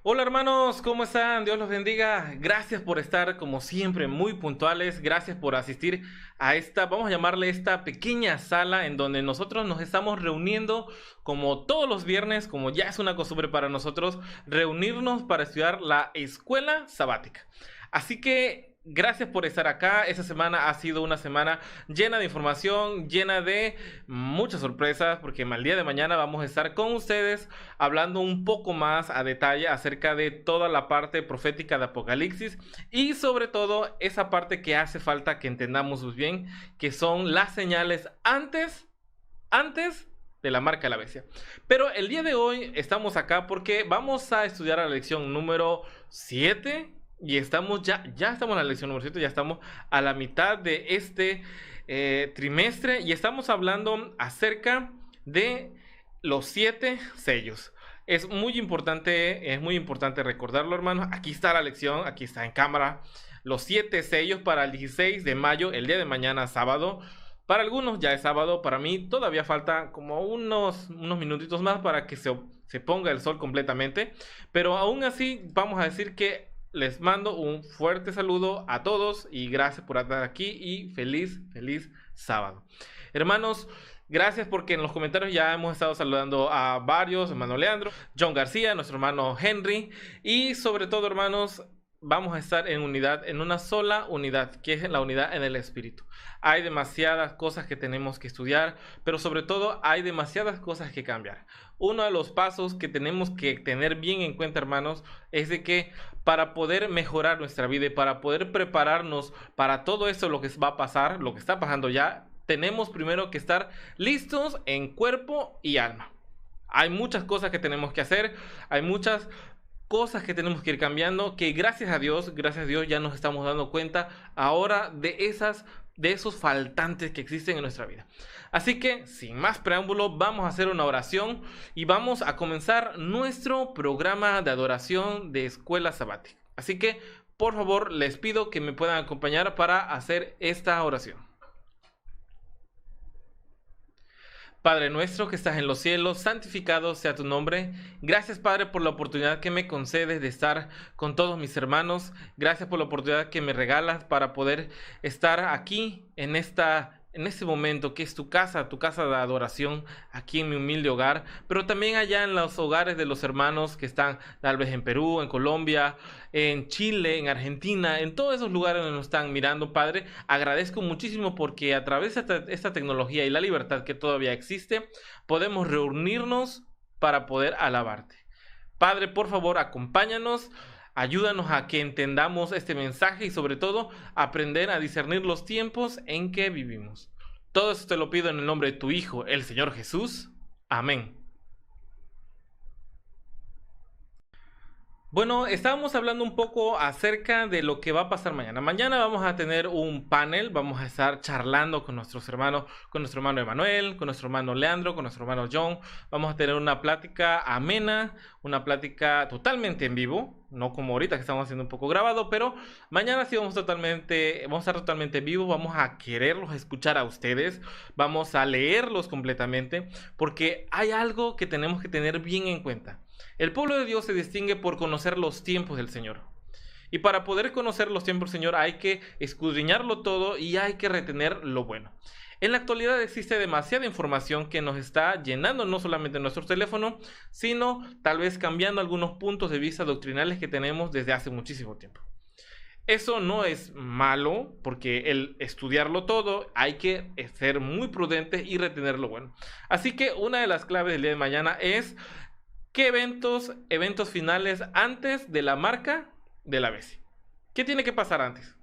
Hola hermanos, ¿cómo están? Dios los bendiga. Gracias por estar como siempre muy puntuales. Gracias por asistir a esta, vamos a llamarle esta pequeña sala en donde nosotros nos estamos reuniendo como todos los viernes, como ya es una costumbre para nosotros, reunirnos para estudiar la escuela sabática. Así que gracias por estar acá. Esta semana ha sido una semana llena de información, llena de muchas sorpresas, porque el día de mañana vamos a estar con ustedes hablando un poco más a detalle acerca de toda la parte profética de Apocalipsis y sobre todo esa parte que hace falta que entendamos muy bien, que son las señales antes de la marca de la bestia. Pero el día de hoy estamos acá porque vamos a estudiar la lección número 7 y ya estamos en la lección número 7, ya estamos a la mitad de este trimestre y estamos hablando acerca de los 7 sellos. Es muy importante recordarlo, hermanos. Aquí está la lección, aquí está en cámara. Los 7 sellos para el 16 de mayo, el día de mañana, sábado. Para algunos ya es sábado, para mí todavía falta como unos minutitos más para que se ponga el sol completamente. Pero aún así, vamos a decir que les mando un fuerte saludo a todos y gracias por estar aquí y feliz sábado. Hermanos, gracias porque en los comentarios ya hemos estado saludando a varios, hermano Leandro, John García, nuestro hermano Henry y sobre todo, hermanos, vamos a estar en unidad, en una sola unidad, que es la unidad en el Espíritu. Hay demasiadas cosas que tenemos que estudiar, pero sobre todo hay demasiadas cosas que cambiar. Uno de los pasos que tenemos que tener bien en cuenta, hermanos, es de que para poder mejorar nuestra vida y para poder prepararnos para todo esto, lo que va a pasar, lo que está pasando ya, tenemos primero que estar listos en cuerpo y alma. Hay muchas cosas que tenemos que hacer, hay muchas cosas que tenemos que ir cambiando, que gracias a Dios ya nos estamos dando cuenta ahora de esos faltantes que existen en nuestra vida. Así que, sin más preámbulo, vamos a hacer una oración y vamos a comenzar nuestro programa de adoración de escuela sabática. Así que, por favor, les pido que me puedan acompañar para hacer esta oración. Padre nuestro que estás en los cielos, santificado sea tu nombre. Gracias, Padre, por la oportunidad que me concedes de estar con todos mis hermanos. Gracias por la oportunidad que me regalas para poder estar aquí en este momento que es tu casa de adoración, aquí en mi humilde hogar, pero también allá en los hogares de los hermanos que están tal vez en Perú, en Colombia, en Chile, en Argentina, en todos esos lugares donde nos están mirando, Padre. Agradezco muchísimo porque a través de esta tecnología y la libertad que todavía existe, podemos reunirnos para poder alabarte. Padre, por favor, acompáñanos. Ayúdanos a que entendamos este mensaje y sobre todo aprender a discernir los tiempos en que vivimos. Todo esto te lo pido en el nombre de tu Hijo, el Señor Jesús. Amén. Bueno, estábamos hablando un poco acerca de lo que va a pasar mañana. Mañana vamos a tener un panel, vamos a estar charlando con nuestros hermanos, con nuestro hermano Emanuel, con nuestro hermano Leandro, con nuestro hermano John. Vamos a tener una plática amena, una plática totalmente en vivo, no como ahorita que estamos haciendo un poco grabado, pero mañana sí vamos a estar totalmente en vivo, vamos a quererlos escuchar a ustedes, vamos a leerlos completamente, porque hay algo que tenemos que tener bien en cuenta. El pueblo de Dios se distingue por conocer los tiempos del Señor. Y para poder conocer los tiempos del Señor hay que escudriñarlo todo y hay que retener lo bueno. En la actualidad existe demasiada información que nos está llenando no solamente nuestro teléfono, sino tal vez cambiando algunos puntos de vista doctrinales que tenemos desde hace muchísimo tiempo. Eso no es malo, porque el estudiarlo todo hay que ser muy prudentes y retener lo bueno. Así que una de las claves del día de mañana es ¿qué eventos finales antes de la marca de la bestia? ¿Qué tiene que pasar antes?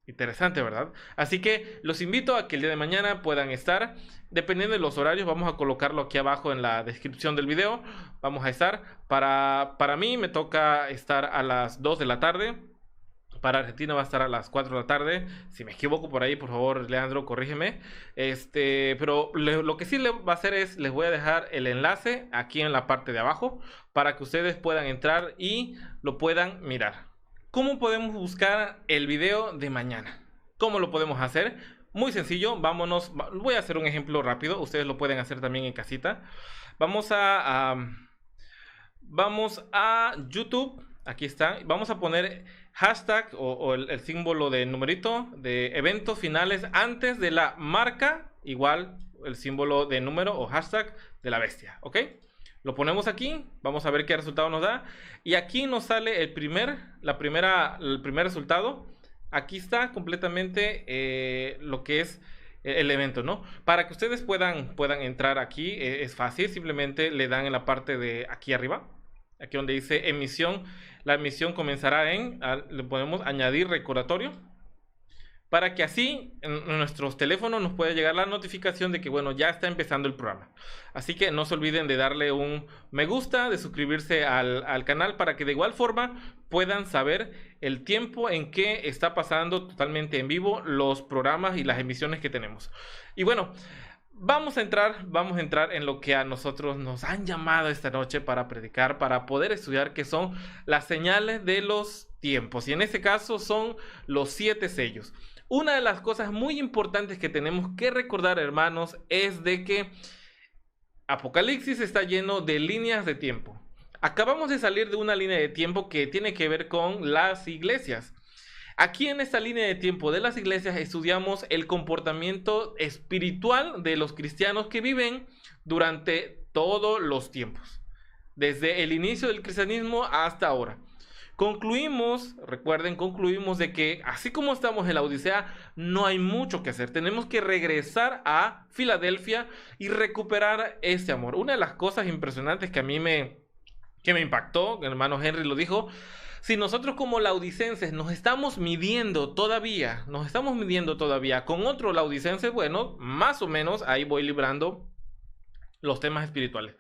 Interesante, ¿verdad? Así que los invito a que el día de mañana puedan estar, dependiendo de los horarios, vamos a colocarlo aquí abajo en la descripción del video. Vamos a estar, para mí me toca estar a las 2 de la tarde. Para Argentina va a estar a las 4 de la tarde. Si me equivoco por ahí, por favor, Leandro, corrígeme. Pero lo que sí le va a hacer es, les voy a dejar el enlace aquí en la parte de abajo para que ustedes puedan entrar y lo puedan mirar. ¿Cómo podemos buscar el video de mañana? ¿Cómo lo podemos hacer? Muy sencillo, voy a hacer un ejemplo rápido, ustedes lo pueden hacer también en casita. Vamos a YouTube. Aquí está. Vamos a poner hashtag o el símbolo de numerito de eventos finales antes de la marca, igual el símbolo de número o hashtag de la bestia, ¿ok? Lo ponemos aquí, vamos a ver qué resultado nos da. Y aquí nos sale el primer resultado. Aquí está completamente lo que es el evento, ¿no? Para que ustedes puedan entrar aquí, es fácil, simplemente le dan en la parte de aquí arriba, aquí donde dice emisión. La emisión comenzará le podemos añadir recordatorio, para que así en nuestros teléfonos nos pueda llegar la notificación de que, bueno, ya está empezando el programa. Así que no se olviden de darle un me gusta, de suscribirse al canal, para que de igual forma puedan saber el tiempo en que está pasando totalmente en vivo los programas y las emisiones que tenemos. Y bueno, vamos a entrar en lo que a nosotros nos han llamado esta noche para predicar, para poder estudiar, que son las señales de los tiempos. Y en este caso son los 7 sellos. Una de las cosas muy importantes que tenemos que recordar, hermanos, es de que Apocalipsis está lleno de líneas de tiempo. Acabamos de salir de una línea de tiempo que tiene que ver con las iglesias. Aquí en esta línea de tiempo de las iglesias estudiamos el comportamiento espiritual de los cristianos que viven durante todos los tiempos, desde el inicio del cristianismo hasta ahora. Concluimos de que así como estamos en la Odisea, no hay mucho que hacer. Tenemos que regresar a Filadelfia y recuperar ese amor. Una de las cosas impresionantes que a mí me impactó, el hermano Henry lo dijo: si nosotros como laodicenses nos estamos midiendo todavía con otro laodicense, bueno, más o menos ahí voy librando los temas espirituales.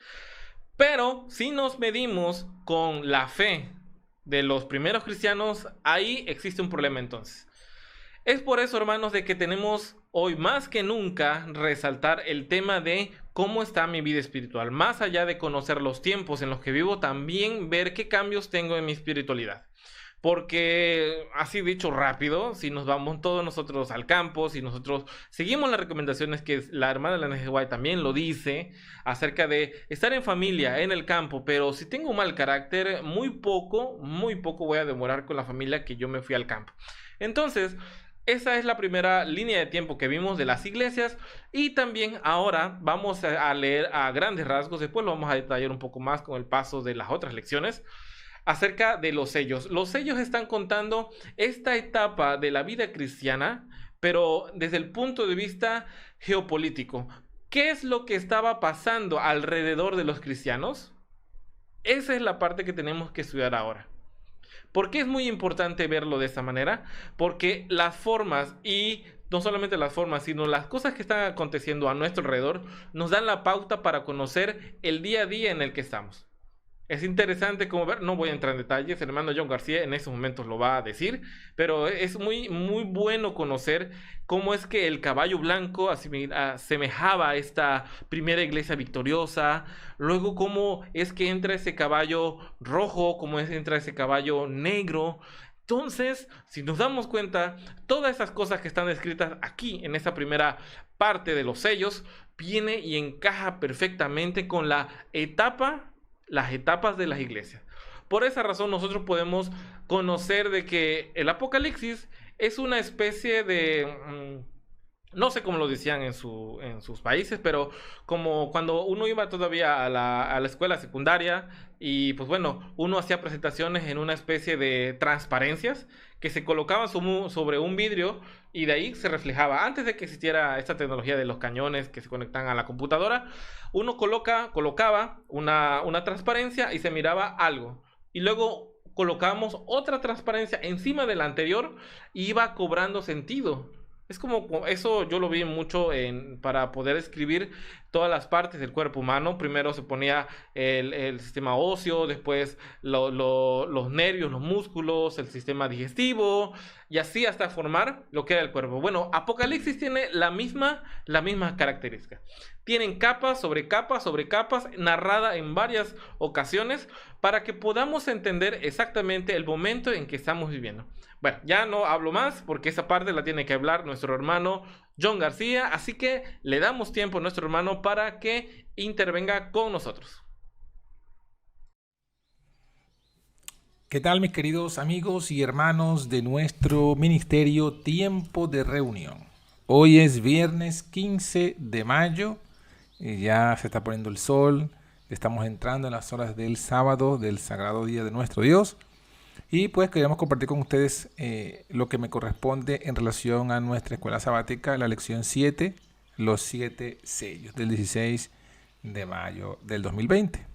Pero si nos medimos con la fe de los primeros cristianos, ahí existe un problema entonces. Es por eso, hermanos, de que tenemos hoy más que nunca resaltar el tema de cómo está mi vida espiritual. Más allá de conocer los tiempos en los que vivo, también ver qué cambios tengo en mi espiritualidad. Porque, así dicho rápido, si nos vamos todos nosotros al campo, si nosotros seguimos las recomendaciones que la hermana de la NGY también lo dice, acerca de estar en familia, en el campo, pero si tengo un mal carácter, muy poco voy a demorar con la familia que yo me fui al campo. Entonces, esa es la primera línea de tiempo que vimos de las iglesias. Y también ahora vamos a leer a grandes rasgos, después lo vamos a detallar un poco más con el paso de las otras lecciones, acerca de los sellos. Los sellos están contando esta etapa de la vida cristiana, pero desde el punto de vista geopolítico. ¿Qué es lo que estaba pasando alrededor de los cristianos? Esa es la parte que tenemos que estudiar ahora. ¿Por qué es muy importante verlo de esa manera? Porque las formas, y no solamente las formas, sino las cosas que están aconteciendo a nuestro alrededor, nos dan la pauta para conocer el día a día en el que estamos. Es interesante como ver, no voy a entrar en detalles, el hermano John García en esos momentos lo va a decir, pero es muy bueno conocer cómo es que el caballo blanco asemejaba a esta primera iglesia victoriosa, luego cómo es que entra ese caballo rojo, cómo entra ese caballo negro. Entonces, si nos damos cuenta, todas esas cosas que están descritas aquí en esa primera parte de los sellos, viene y encaja perfectamente con las etapas de las iglesias. Por esa razón nosotros podemos conocer de que el Apocalipsis es una especie de, no sé cómo lo decían en sus países, pero como cuando uno iba todavía a la escuela secundaria y pues bueno, uno hacía presentaciones en una especie de transparencias que se colocaban sobre un vidrio y de ahí se reflejaba. Antes de que existiera esta tecnología de los cañones que se conectan a la computadora, uno colocaba una transparencia y se miraba algo. Y luego colocábamos otra transparencia encima de la anterior y iba cobrando sentido. Es como eso yo lo vi mucho para poder escribir todas las partes del cuerpo humano. Primero se ponía el sistema óseo, después los nervios, los músculos, el sistema digestivo y así hasta formar lo que era el cuerpo. Bueno, Apocalipsis tiene la misma característica. Tienen capas sobre capas sobre capas, narrada en varias ocasiones para que podamos entender exactamente el momento en que estamos viviendo. Bueno, ya no hablo más porque esa parte la tiene que hablar nuestro hermano John García, así que le damos tiempo a nuestro hermano para que intervenga con nosotros. ¿Qué tal, mis queridos amigos y hermanos de nuestro ministerio Tiempo de Reunión? Hoy es viernes 15 de mayo, y ya se está poniendo el sol, estamos entrando en las horas del sábado, del sagrado día de nuestro Dios, y pues queríamos compartir con ustedes lo que me corresponde en relación a nuestra escuela sabática, la lección 7, los 7 sellos, del 16 de mayo del 2020.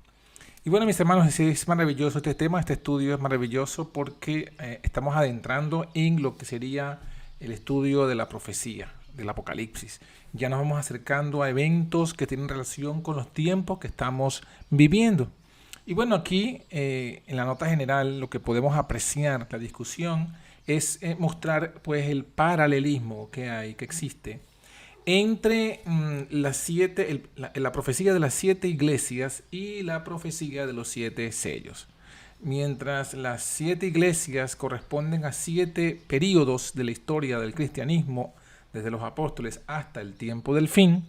Y bueno, mis hermanos, es maravilloso este tema, este estudio es maravilloso porque estamos adentrando en lo que sería el estudio de la profecía, del Apocalipsis. Ya nos vamos acercando a eventos que tienen relación con los tiempos que estamos viviendo. Y bueno, aquí en la nota general lo que podemos apreciar, la discusión, es mostrar pues el paralelismo que hay, que existe entre la profecía de las 7 iglesias y la profecía de los 7 sellos. Mientras las 7 iglesias corresponden a 7 periodos de la historia del cristianismo, desde los apóstoles hasta el tiempo del fin,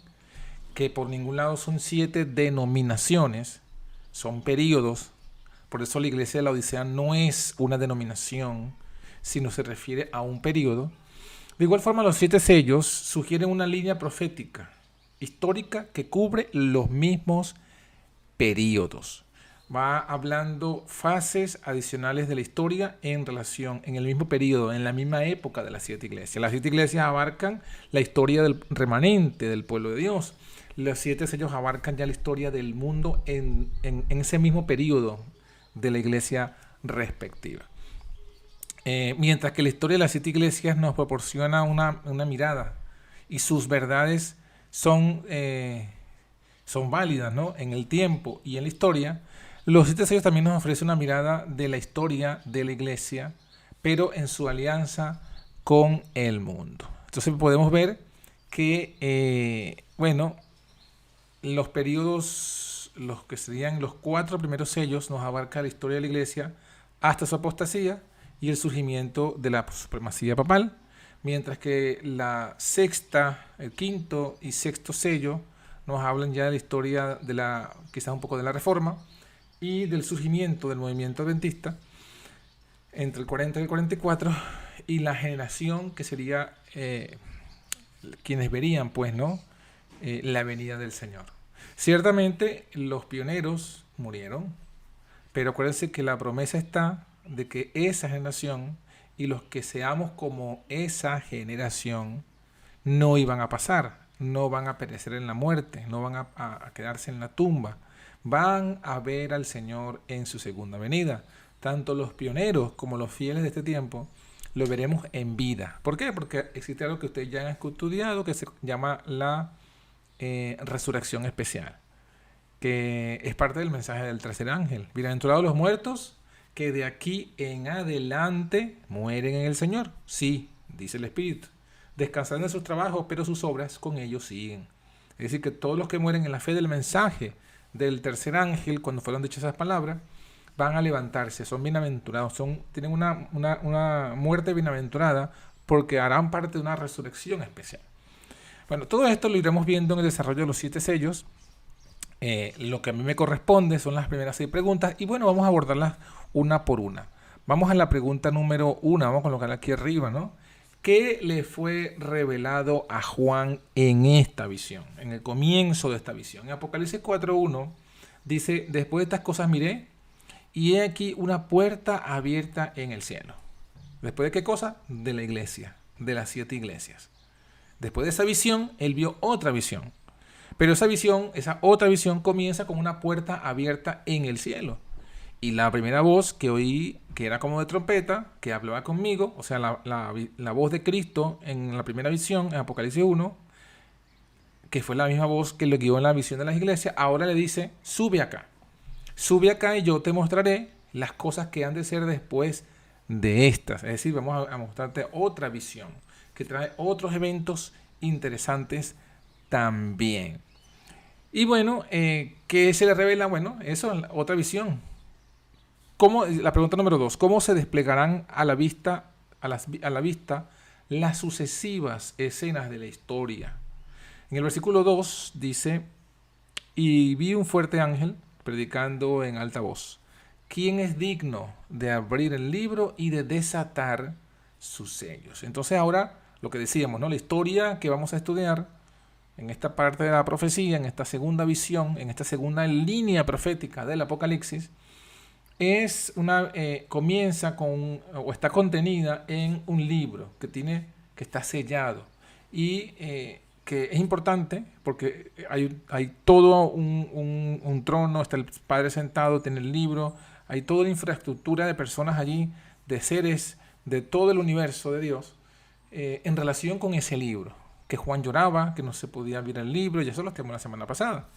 que por ningún lado son 7 denominaciones, son periodos. Por eso la iglesia de la Odisea no es una denominación, sino se refiere a un periodo. De igual forma, los 7 sellos sugieren una línea profética histórica que cubre los mismos periodos. Va hablando fases adicionales de la historia en relación, en el mismo periodo, en la misma época de las 7 iglesias. Las 7 iglesias abarcan la historia del remanente del pueblo de Dios. Los 7 sellos abarcan ya la historia del mundo en ese mismo periodo de la iglesia respectiva. Mientras que la historia de las 7 iglesias nos proporciona una mirada y sus verdades son válidas, ¿no?, en el tiempo y en la historia. Los 7 sellos también nos ofrecen una mirada de la historia de la iglesia, pero en su alianza con el mundo. Entonces podemos ver que, los periodos, los que serían los 4 primeros sellos, nos abarca la historia de la iglesia hasta su apostasía y el surgimiento de la supremacía papal, mientras que la sexta, el quinto y sexto sello nos hablan ya de la historia de quizás un poco de la reforma y del surgimiento del movimiento adventista entre el 40 y el 44, y la generación que sería quienes verían pues, ¿no?, la venida del Señor. Ciertamente los pioneros murieron, pero acuérdense que la promesa está de que esa generación y los que seamos como esa generación no iban a pasar, no van a perecer en la muerte, no van a quedarse en la tumba, van a ver al Señor en su segunda venida. Tanto los pioneros como los fieles de este tiempo lo veremos en vida. ¿Por qué? Porque existe algo que ustedes ya han estudiado que se llama la resurrección especial, que es parte del mensaje del tercer ángel. Bienaventurados los muertos que de aquí en adelante mueren en el Señor. Sí, dice el Espíritu. Descansarán de sus trabajos, pero sus obras con ellos siguen. Es decir, que todos los que mueren en la fe del mensaje del tercer ángel, cuando fueron dichas esas palabras, van a levantarse, son bienaventurados, tienen una muerte bienaventurada porque harán parte de una resurrección especial. Bueno, todo esto lo iremos viendo en el desarrollo de los 7 sellos. Lo que a mí me corresponde son las primeras 6 preguntas y bueno, vamos a abordarlas una por una. Vamos a la pregunta número 1, vamos a colocarla aquí arriba, ¿no? ¿Qué le fue revelado a Juan en esta visión, en el comienzo de esta visión? En Apocalipsis 4:1 dice: después de estas cosas miré y he aquí una puerta abierta en el cielo. ¿Después de qué cosa? De la iglesia, de las 7 iglesias. Después de esa visión, él vio otra visión. Pero esa otra visión comienza con una puerta abierta en el cielo. Y la primera voz que oí, que era como de trompeta, que hablaba conmigo, o sea, la voz de Cristo en la primera visión, en Apocalipsis 1, que fue la misma voz que lo guió en la visión de las iglesias, ahora le dice: sube acá y yo te mostraré las cosas que han de ser después de estas. Es decir, vamos a mostrarte otra visión, que trae otros eventos interesantes también. Y bueno, ¿qué se le revela? Bueno, eso, otra visión. La pregunta número 2, ¿cómo se desplegarán a la vista las sucesivas escenas de la historia? En el versículo 2 dice: y vi un fuerte ángel predicando en alta voz, ¿quién es digno de abrir el libro y de desatar sus sellos? Entonces ahora lo que decíamos, ¿no? La historia que vamos a estudiar en esta parte de la profecía, en esta segunda visión, en esta segunda línea profética del Apocalipsis, comienza con, o está contenida en un libro que está sellado y que es importante porque hay todo un trono, está el Padre sentado, tiene el libro, hay toda la infraestructura de personas allí, de seres de todo el universo de Dios, en relación con ese libro, que Juan lloraba, que no se podía abrir el libro, y eso lo tenemos la semana pasada.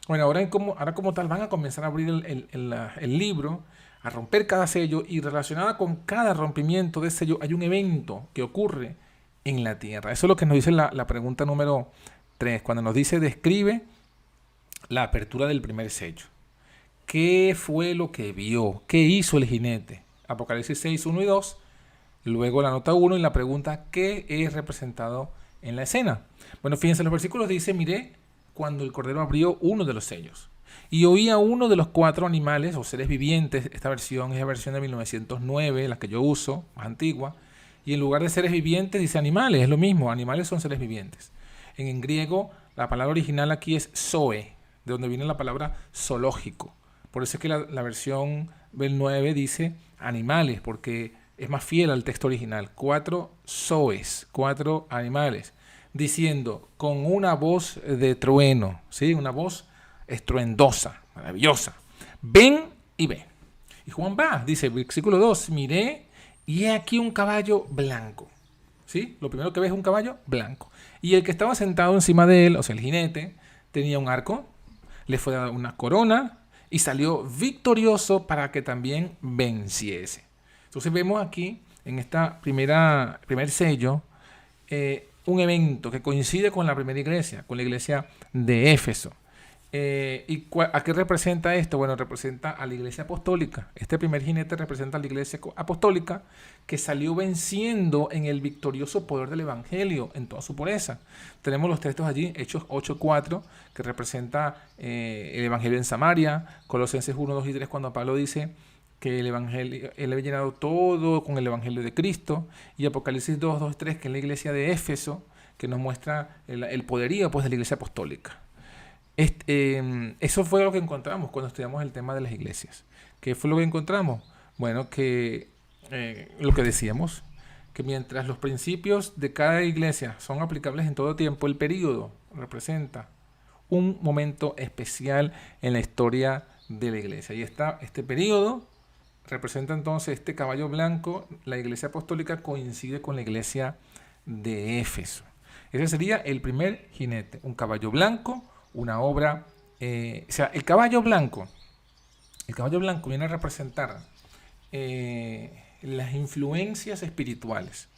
Bueno, ahora como tal van a comenzar a abrir el libro, a romper cada sello, y relacionada con cada rompimiento de sello hay un evento que ocurre en la tierra. Eso es lo que nos dice la pregunta número 3, cuando nos dice, describe la apertura del primer sello. ¿Qué fue lo que vio? ¿Qué hizo el jinete? Apocalipsis 6, 1 y 2. Luego la nota 1 y la pregunta, ¿qué es representado en la escena? Bueno, fíjense, los versículos dice, miré cuando el Cordero abrió uno de los sellos y oí a uno de los 4 animales o seres vivientes. Esta versión es la versión de 1909, la que yo uso, más antigua, y en lugar de seres vivientes dice animales, es lo mismo, animales son seres vivientes. En griego la palabra original aquí es zoe, de donde viene la palabra zoológico. Por eso es que la versión del 9 dice animales, porque es más fiel al texto original. 4 zoes, 4 animales, diciendo con una voz de trueno, ¿sí? Una voz estruendosa, maravillosa, ven y ve. Y Juan va, dice, versículo 2, miré y he aquí un caballo blanco, ¿sí? Lo primero que ve es un caballo blanco. Y el que estaba sentado encima de él, o sea, el jinete, tenía un arco, le fue dada una corona y salió victorioso para que también venciese. Entonces vemos aquí, en esta primer sello, un evento que coincide con la primera iglesia, con la iglesia de Éfeso. ¿A qué representa esto? Bueno, representa a la iglesia apostólica. Este primer jinete representa a la iglesia apostólica que salió venciendo en el victorioso poder del evangelio en toda su pureza. Tenemos los textos allí, Hechos 8:4, que representa el evangelio en Samaria, Colosenses 1, 2 y 3, cuando Pablo dice que el evangelio, él había llenado todo con el evangelio de Cristo, y Apocalipsis 2, 2, 3, que es la iglesia de Éfeso, que nos muestra el poderío, pues, de la iglesia apostólica. Eso fue lo que encontramos cuando estudiamos el tema de las iglesias. ¿Qué fue lo que encontramos? Bueno, que lo que decíamos, que mientras los principios de cada iglesia son aplicables en todo tiempo, el período representa un momento especial en la historia de la iglesia. Y este período representa entonces este caballo blanco. La iglesia apostólica coincide con la iglesia de Éfeso. Ese sería el primer jinete, un caballo blanco, una obra, o sea, el caballo blanco viene a representar las influencias espirituales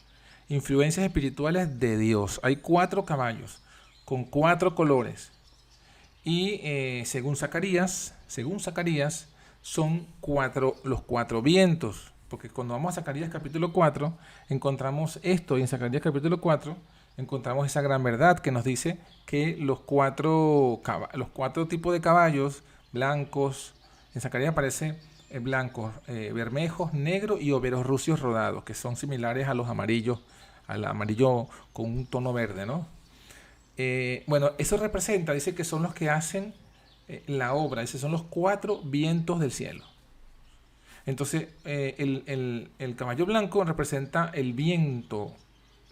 de Dios. Hay 4 caballos con 4 colores y según Zacarías son los 4 vientos, porque cuando vamos a Zacarías capítulo 4 encontramos esto, y en Zacarías capítulo 4 encontramos esa gran verdad que nos dice que los 4 tipos de caballos blancos, en Zacarías aparece blancos, bermejos, negros y overos rucios rodados, que son similares a los amarillos, al amarillo con un tono verde, ¿no? Bueno, eso representa, dice que son los que hacen la obra, dice, son los 4 vientos del cielo. Entonces, el caballo blanco representa el viento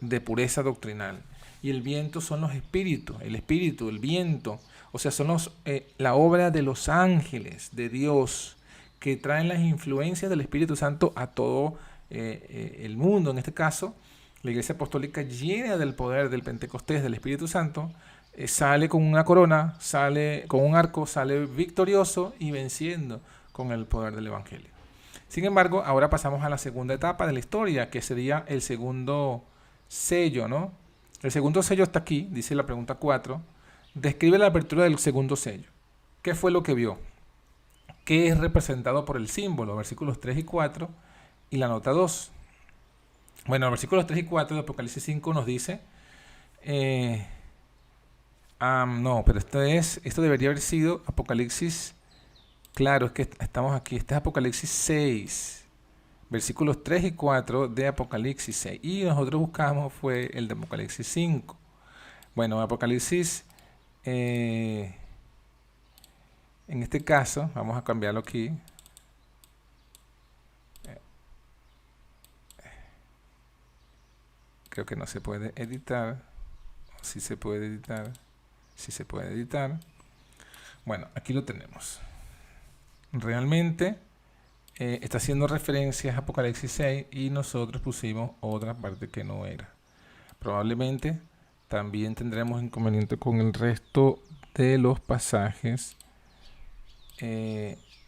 de pureza doctrinal, y el viento son los espíritus, el viento, o sea, son la obra de los ángeles de Dios que traen las influencias del Espíritu Santo a todo el mundo. En este caso, la iglesia apostólica, llena del poder del Pentecostés, del Espíritu Santo, sale con una corona, sale con un arco, sale victorioso y venciendo con el poder del evangelio. Sin embargo, ahora pasamos a la segunda etapa de la historia, que sería el segundo sello, ¿no? El segundo sello está aquí, dice la pregunta 4. Describe la apertura del segundo sello. ¿Qué fue lo que vio? ¿Qué es representado por el símbolo? Versículos 3 y 4 y la nota 2. Bueno, los versículos 3 y 4 de Apocalipsis 5 nos dice... no, pero esto debería haber sido Apocalipsis Claro, es que estamos aquí. Este es Apocalipsis 6, versículos 3 y 4 de Apocalipsis 6. Y nosotros buscamos fue el de Apocalipsis 5. Bueno, Apocalipsis, en este caso, vamos a cambiarlo aquí. Creo que no se puede editar. Si se puede editar. Si se puede editar. Bueno, aquí lo tenemos. Realmente está haciendo referencias a Apocalipsis 6 y nosotros pusimos otra parte que no era. Probablemente también tendremos inconveniente con el resto de los pasajes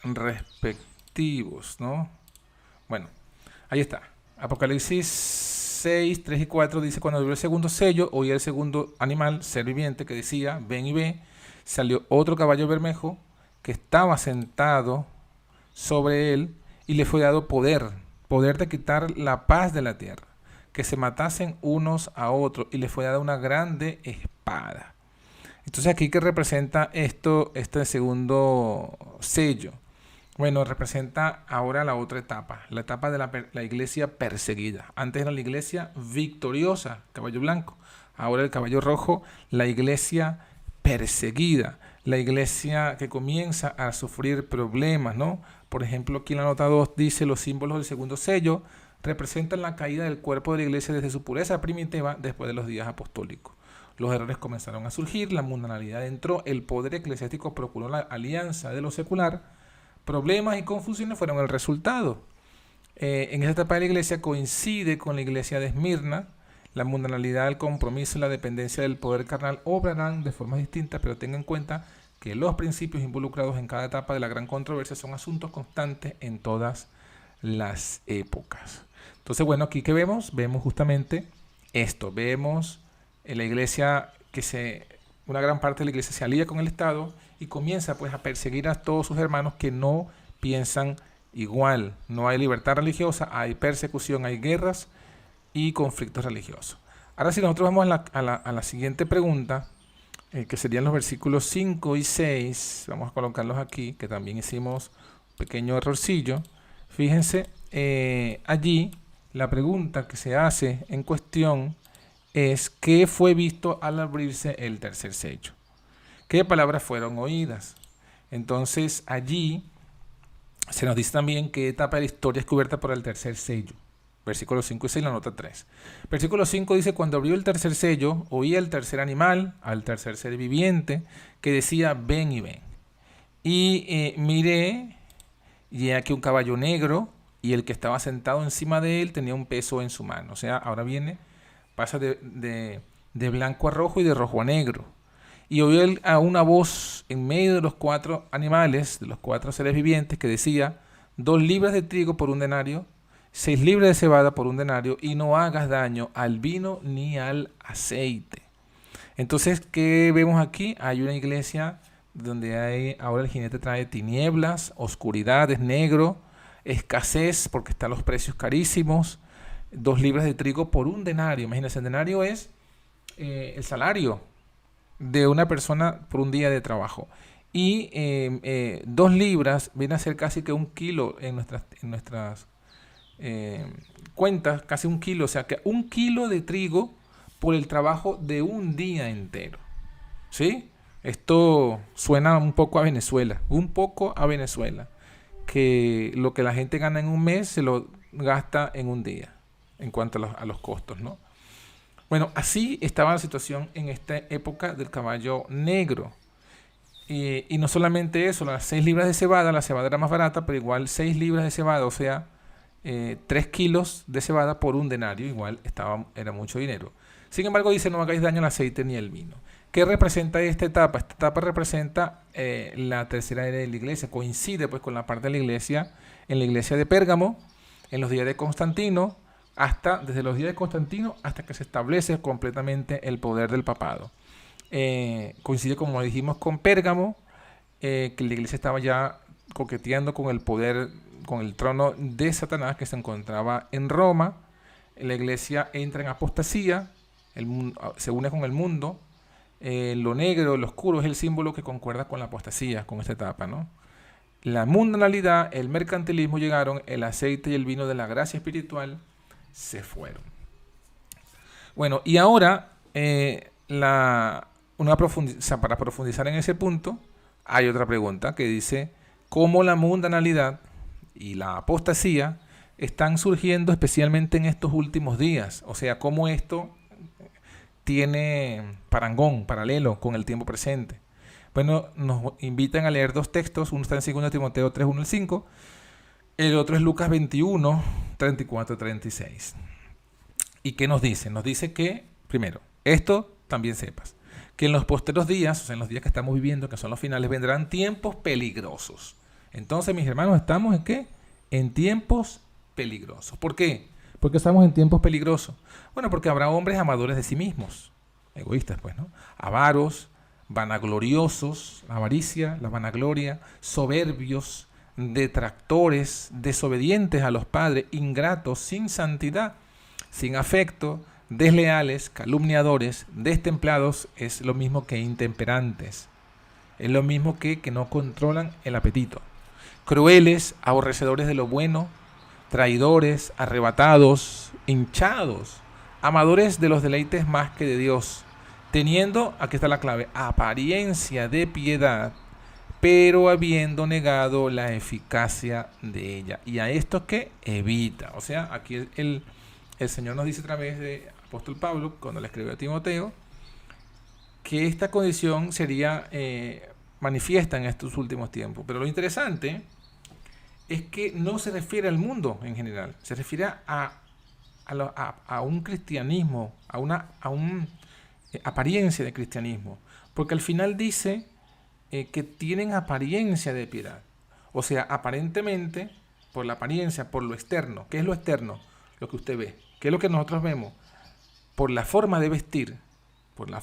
respectivos, ¿no? Bueno, ahí está. Apocalipsis 6, 3 y 4 dice: cuando abrió el segundo sello, oí el segundo animal, ser viviente, que decía: ven y ve. Salió otro caballo bermejo que estaba sentado sobre él, y le fue dado poder de quitar la paz de la tierra, que se matasen unos a otros, y le fue dada una grande espada. Entonces, aquí, ¿qué representa esto, este segundo sello? Bueno, representa ahora la otra etapa, la etapa de la iglesia perseguida. Antes era la iglesia victoriosa, caballo blanco. Ahora el caballo rojo, la iglesia perseguida, la iglesia que comienza a sufrir problemas, ¿no? Por ejemplo, aquí en la nota 2 dice: los símbolos del segundo sello representan la caída del cuerpo de la iglesia desde su pureza primitiva después de los días apostólicos. Los errores comenzaron a surgir, la mundanalidad entró, el poder eclesiástico procuró la alianza de lo secular, problemas y confusiones fueron el resultado. En esta etapa de la iglesia coincide con la iglesia de Esmirna. La mundanalidad, el compromiso y la dependencia del poder carnal obrarán de formas distintas, pero tengan en cuenta que los principios involucrados en cada etapa de la gran controversia son asuntos constantes en todas las épocas. Entonces, bueno, aquí que vemos justamente esto. Vemos en la iglesia una gran parte de la iglesia se alía con el Estado y comienza pues a perseguir a todos sus hermanos que no piensan igual. No hay libertad religiosa, hay persecución, hay guerras y conflictos religiosos. Ahora, si nosotros vamos a la siguiente pregunta, que serían los versículos 5 y 6, vamos a colocarlos aquí, que también hicimos un pequeño errorcillo. Fíjense, allí la pregunta que se hace en cuestión es: ¿qué fue visto al abrirse el tercer sello? ¿Qué palabras fueron oídas? Entonces, allí se nos dice también qué etapa de la historia es cubierta por el tercer sello. Versículos 5 y 6, la nota 3. Versículo 5 dice: cuando abrió el tercer sello, oí al tercer animal, al tercer ser viviente, que decía: ven y ven. Y miré, y he aquí un caballo negro, y el que estaba sentado encima de él tenía un peso en su mano. O sea, ahora pasa de blanco a rojo y de rojo a negro. Y oí a una voz en medio de los cuatro animales, de los cuatro seres vivientes, que decía: 2 libras de trigo por un denario, 6 libras de cebada por un denario, y no hagas daño al vino ni al aceite. Entonces, ¿qué vemos aquí? Hay una iglesia donde ahora el jinete trae tinieblas, oscuridad, es negro, escasez porque están los precios carísimos. 2 libras de trigo por un denario. Imagínense, el denario es el salario de una persona por un día de trabajo. Y 2 libras viene a ser casi que 1 kilo en nuestras cuentas, casi 1 kilo. O sea, que 1 kilo de trigo por el trabajo de un día entero. ¿Sí? Esto suena un poco a Venezuela. Que lo que la gente gana en un mes se lo gasta en un día, en cuanto a los costos, ¿no? Bueno, así estaba la situación en esta época del caballo negro. Y no solamente eso, las 6 libras de cebada, la cebada era más barata, pero igual 6 libras de cebada, o sea, 3 kilos de cebada por un denario, igual era mucho dinero. Sin embargo, dice: no hagáis daño al aceite ni al vino. ¿Qué representa esta etapa? Esta etapa representa la tercera era de la iglesia. Coincide pues con la parte de la iglesia, en la iglesia de Pérgamo, en los días de Constantino, desde los días de Constantino hasta que se establece completamente el poder del papado. Coincide, como dijimos, con Pérgamo, que la iglesia estaba ya coqueteando con el poder, con el trono de Satanás, que se encontraba en Roma. La iglesia entra en apostasía, se une con el mundo. Lo negro, lo oscuro es el símbolo que concuerda con la apostasía, con esta etapa, ¿no? la mundanalidad, el mercantilismo llegaron, el aceite y el vino de la gracia espiritual se fueron. Bueno, y ahora, para profundizar en ese punto, hay otra pregunta que dice, ¿cómo la mundanalidad y la apostasía están surgiendo especialmente en estos últimos días? O sea, ¿cómo esto tiene parangón, paralelo con el tiempo presente? Bueno, nos invitan a leer dos textos. Uno está en 2 Timoteo 3, 1 al 5. El otro es Lucas 21, 34, 36. ¿Y qué nos dice? Nos dice que, primero, esto también sepas, que en los posteros días, o sea, en los días que estamos viviendo, que son los finales, vendrán tiempos peligrosos. Entonces, mis hermanos, ¿estamos en qué? En tiempos peligrosos. ¿Por qué? ¿Por qué estamos en tiempos peligrosos? Bueno, porque habrá hombres amadores de sí mismos, egoístas, pues, ¿no? Avaros, vanagloriosos, la avaricia, la vanagloria, soberbios, detractores, desobedientes a los padres, ingratos, sin santidad, sin afecto, desleales, calumniadores, destemplados, es lo mismo que intemperantes, es lo mismo que no controlan el apetito, crueles, aborrecedores de lo bueno, traidores, arrebatados, hinchados, amadores de los deleites más que de Dios, teniendo, aquí está la clave, apariencia de piedad, pero habiendo negado la eficacia de ella. Y a esto que evita. O sea, aquí el Señor nos dice a través de apóstol Pablo, cuando le escribió a Timoteo, que esta condición sería manifiesta en estos últimos tiempos. Pero lo interesante es que no se refiere al mundo en general, se refiere a un cristianismo, a una apariencia de cristianismo, porque al final dice que tienen apariencia de piedad, o sea, aparentemente, por la apariencia, por lo externo. ¿Qué es lo externo? Lo que usted ve. ¿Qué es lo que nosotros vemos? Por la forma de vestir, porque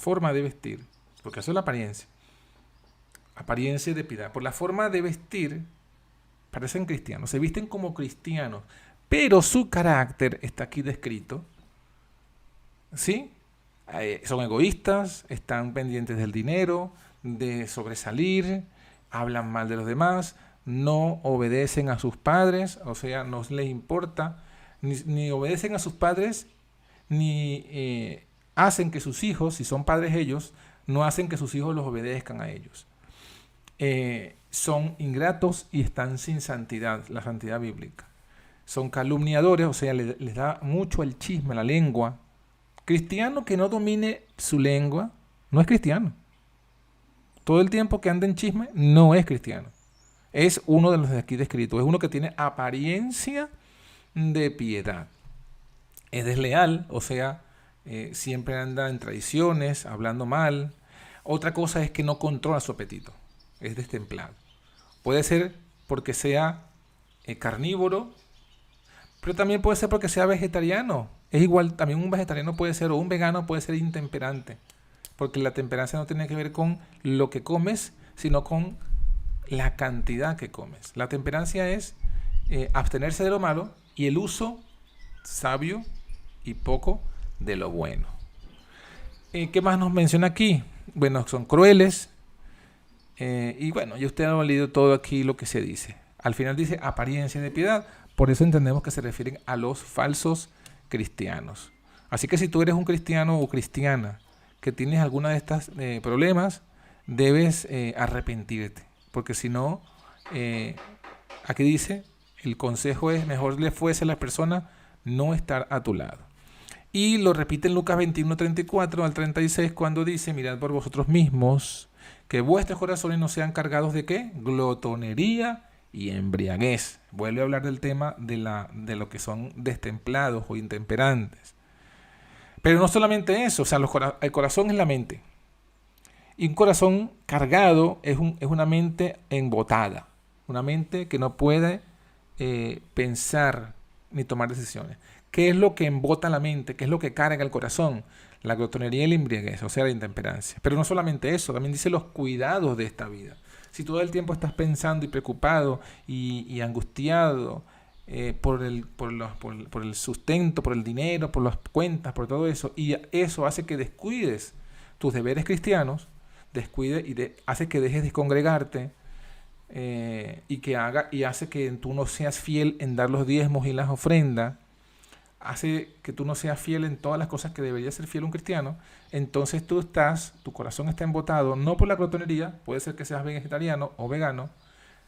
eso es la apariencia de piedad. Por la forma de vestir, parecen cristianos, se visten como cristianos, pero su carácter está aquí descrito, ¿sí? Son egoístas, están pendientes del dinero, de sobresalir, hablan mal de los demás, no obedecen a sus padres, o sea, no les importa, ni obedecen a sus padres, ni hacen que sus hijos, si son padres ellos, no hacen que sus hijos los obedezcan a ellos. Son ingratos y están sin santidad, la santidad bíblica. Son calumniadores, o sea, les da mucho el chisme, la lengua. Cristiano que no domine su lengua no es cristiano. Todo el tiempo que anda en chisme no es cristiano. Es uno de los de aquí descritos. Es uno que tiene apariencia de piedad. Es desleal, o sea, siempre anda en traiciones, hablando mal. Otra cosa es que no controla su apetito. Es destemplado. Puede ser porque sea carnívoro, pero también puede ser porque sea vegetariano. Es igual, también un vegetariano puede ser, o un vegano puede ser intemperante, porque la temperancia no tiene que ver con lo que comes, sino con la cantidad que comes. La temperancia es abstenerse de lo malo y el uso sabio y poco de lo bueno. ¿Qué más nos menciona aquí? Bueno, son crueles, y bueno, ya usted ha leído todo aquí lo que se dice. Al final dice apariencia de piedad, por eso entendemos que se refieren a los falsos cristianos. Así que si tú eres un cristiano o cristiana que tienes alguna de estas problemas, debes arrepentirte, porque si no, aquí dice, el consejo es, mejor le fuese a la persona no estar a tu lado. Y lo repite en Lucas 21, 34 al 36, cuando dice, mirad por vosotros mismos, que vuestros corazones no sean cargados de ¿qué? Glotonería y embriaguez. Vuelve a hablar del tema de lo que son destemplados o intemperantes. Pero no solamente eso, o sea, el corazón es la mente. Y un corazón cargado es una mente embotada, una mente que no puede pensar ni tomar decisiones. ¿Qué es lo que embota la mente? ¿Qué es lo que carga el corazón? La glotonería y la embriaguez, o sea, la intemperancia. Pero no solamente eso, también dice los cuidados de esta vida. Si todo el tiempo estás pensando y preocupado y angustiado por el sustento, por el dinero, por las cuentas, por todo eso, y eso hace que descuides tus deberes cristianos, hace que dejes de congregarte, y hace que tú no seas fiel en dar los diezmos y las ofrendas, hace que tú no seas fiel en todas las cosas que debería ser fiel un cristiano, entonces tu corazón está embotado, no por la glotonería, puede ser que seas vegetariano o vegano,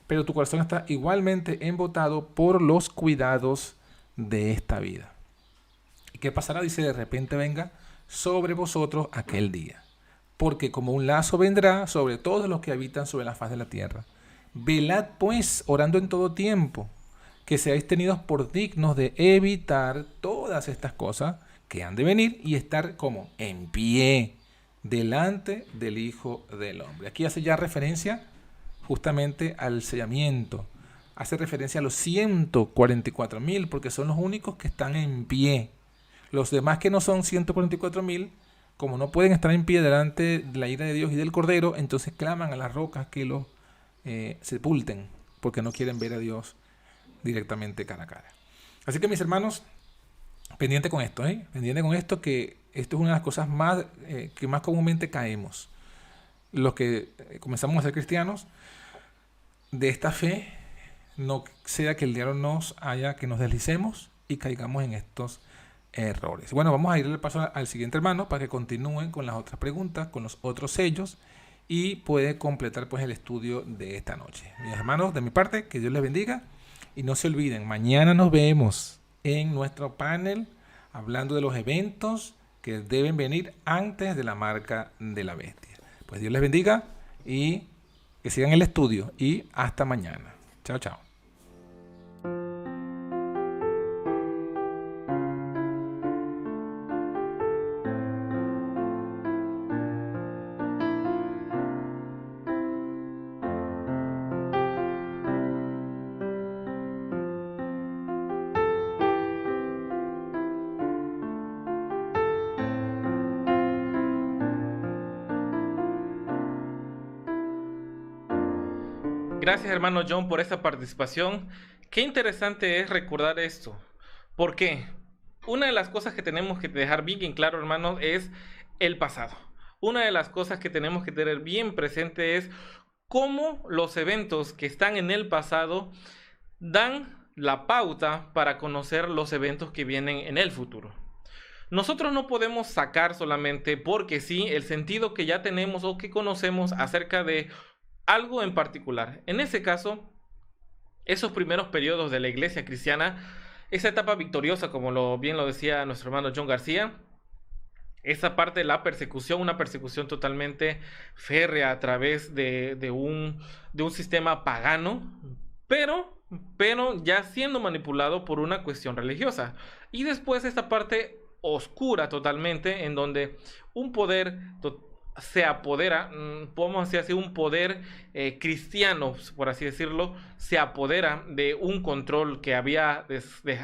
pero tu corazón está igualmente embotado por los cuidados de esta vida. ¿Y qué pasará? Dice, de repente venga sobre vosotros aquel día, porque como un lazo vendrá sobre todos los que habitan sobre la faz de la tierra. Velad pues, orando en todo tiempo, que seáis tenidos por dignos de evitar todas estas cosas que han de venir y estar como en pie delante del Hijo del Hombre. Aquí hace ya referencia justamente al sellamiento, hace referencia a los 144.000, porque son los únicos que están en pie. Los demás que no son 144.000, como no pueden estar en pie delante de la ira de Dios y del Cordero, entonces claman a las rocas que los sepulten, porque no quieren ver a Dios directamente cara a cara. Así que mis hermanos, pendiente con esto, pendiente con esto, que esto es una de las cosas más que más comúnmente caemos. Los que comenzamos a ser cristianos, de esta fe, no sea que el diablo nos haya, que nos deslicemos y caigamos en estos errores. Bueno, vamos a ir al paso al siguiente hermano para que continúen con las otras preguntas, con los otros sellos, y puede completar pues el estudio de esta noche. Mis hermanos, de mi parte, que Dios les bendiga. Y no se olviden, mañana nos vemos en nuestro panel hablando de los eventos que deben venir antes de la marca de la bestia. Pues Dios les bendiga y que sigan el estudio. Y hasta mañana. Chao, chao. Gracias, hermano John, por esta participación. Qué interesante es recordar esto. ¿Por qué? Una de las cosas que tenemos que dejar bien en claro, hermanos, es el pasado. Una de las cosas que tenemos que tener bien presente es cómo los eventos que están en el pasado dan la pauta para conocer los eventos que vienen en el futuro. Nosotros no podemos sacar solamente porque sí el sentido que ya tenemos o que conocemos acerca de algo en particular. En ese caso, esos primeros periodos de la iglesia cristiana, esa etapa victoriosa, como bien lo decía nuestro hermano John García, esa parte de la persecución, una persecución totalmente férrea a través de un sistema pagano, pero ya siendo manipulado por una cuestión religiosa. Y después esta parte oscura totalmente, en donde un poder se apodera, podemos decir así, un poder cristiano, por así decirlo, se apodera de un control que había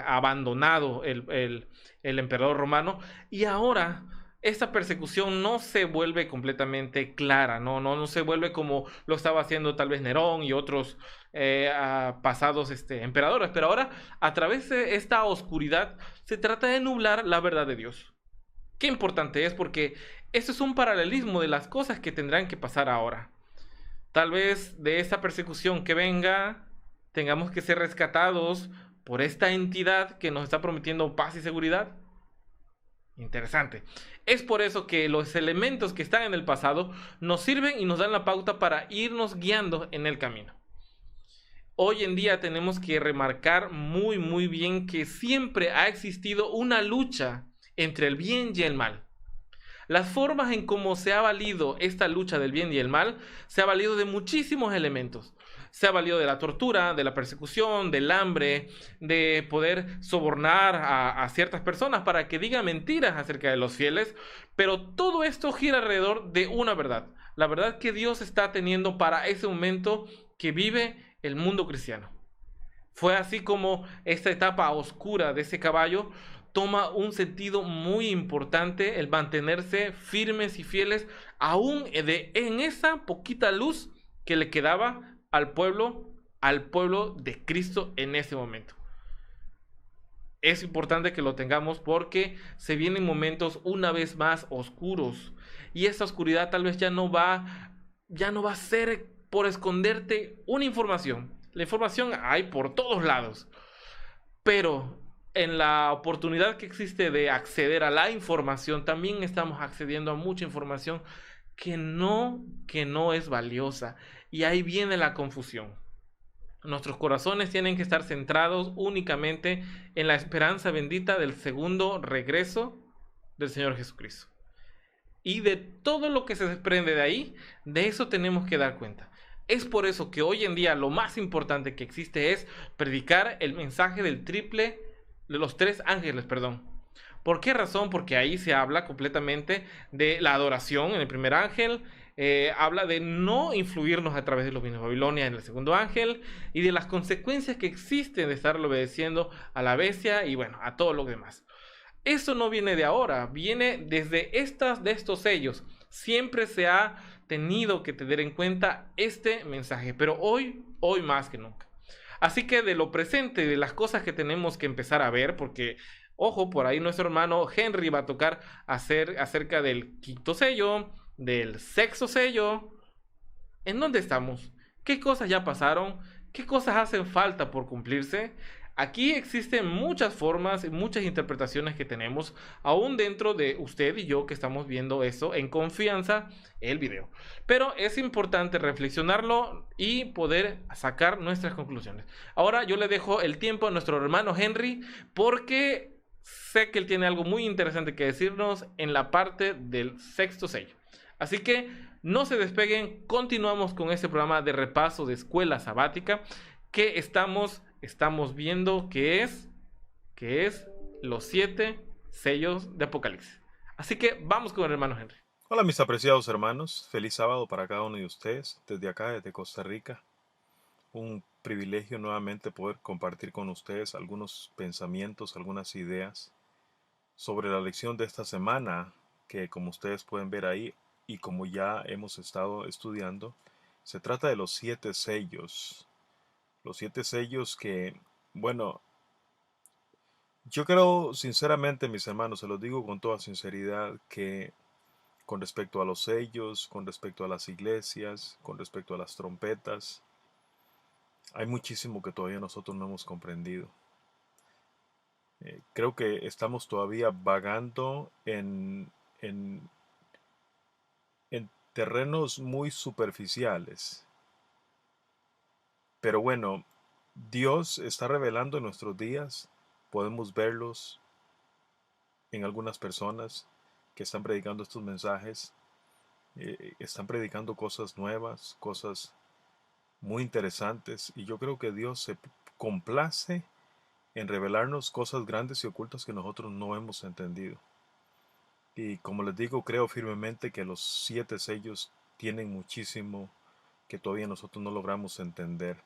abandonado el emperador romano, y ahora esta persecución no se vuelve completamente clara, no se vuelve como lo estaba haciendo tal vez Nerón y otros pasados emperadores, pero ahora a través de esta oscuridad se trata de nublar la verdad de Dios. Qué importante es, porque esto es un paralelismo de las cosas que tendrán que pasar ahora. Tal vez de esta persecución que venga, tengamos que ser rescatados por esta entidad que nos está prometiendo paz y seguridad. Interesante. Es por eso que los elementos que están en el pasado nos sirven y nos dan la pauta para irnos guiando en el camino. Hoy en día tenemos que remarcar muy, muy bien que siempre ha existido una lucha entre el bien y el mal. Las formas en cómo se ha valido esta lucha del bien y el mal, se ha valido de muchísimos elementos. Se ha valido de la tortura, de la persecución, del hambre, de poder sobornar a ciertas personas para que digan mentiras acerca de los fieles, pero todo esto gira alrededor de una verdad, la verdad que Dios está teniendo para ese momento que vive el mundo cristiano. Fue así como esta etapa oscura de ese caballo toma un sentido muy importante, el mantenerse firmes y fieles aún en esa poquita luz que le quedaba al pueblo de Cristo en ese momento. Es importante que lo tengamos porque se vienen momentos una vez más oscuros, y esa oscuridad tal vez ya no va a ser por esconderte una información. La información hay por todos lados, pero en la oportunidad que existe de acceder a la información, también estamos accediendo a mucha información que no es valiosa. Y ahí viene la confusión. Nuestros corazones tienen que estar centrados únicamente en la esperanza bendita del segundo regreso del Señor Jesucristo. Y de todo lo que se desprende de ahí, de eso tenemos que dar cuenta. Es por eso que hoy en día lo más importante que existe es predicar el mensaje del triple, de los tres ángeles, perdón. ¿Por qué razón? Porque ahí se habla completamente de la adoración en el primer ángel, habla de no influirnos a través de los vinos de Babilonia en el segundo ángel y de las consecuencias que existen de estar obedeciendo a la bestia y bueno, a todo lo demás. Eso no viene de ahora, viene desde de estos sellos. Siempre se ha tenido que tener en cuenta este mensaje, pero hoy más que nunca. Así que de lo presente, de las cosas que tenemos que empezar a ver, porque, ojo, por ahí nuestro hermano Henry va a tocar acerca del quinto sello, del sexto sello. ¿En dónde estamos? ¿Qué cosas ya pasaron? ¿Qué cosas hacen falta por cumplirse? Aquí existen muchas formas y muchas interpretaciones que tenemos, aún dentro de usted y yo que estamos viendo eso en confianza, el video. Pero es importante reflexionarlo y poder sacar nuestras conclusiones. Ahora yo le dejo el tiempo a nuestro hermano Henry porque sé que él tiene algo muy interesante que decirnos en la parte del sexto sello. Así que no se despeguen, continuamos con este programa de repaso de escuela sabática que estamos viendo que es los 7 sellos de Apocalipsis. Así que vamos con el hermano Henry. Hola mis apreciados hermanos, feliz sábado para cada uno de ustedes, desde acá, desde Costa Rica. Un privilegio nuevamente poder compartir con ustedes algunos pensamientos, algunas ideas sobre la lección de esta semana, que como ustedes pueden ver ahí y como ya hemos estado estudiando, se trata de los 7 sellos. Los 7 sellos que, bueno, yo creo sinceramente, mis hermanos, se los digo con toda sinceridad, que con respecto a los sellos, con respecto a las iglesias, con respecto a las trompetas, hay muchísimo que todavía nosotros no hemos comprendido. Creo que estamos todavía vagando en terrenos muy superficiales. Pero bueno, Dios está revelando en nuestros días, podemos verlos en algunas personas que están predicando estos mensajes, están predicando cosas nuevas, cosas muy interesantes, y yo creo que Dios se complace en revelarnos cosas grandes y ocultas que nosotros no hemos entendido. Y como les digo, creo firmemente que los 7 sellos tienen muchísimo que todavía nosotros no logramos entender.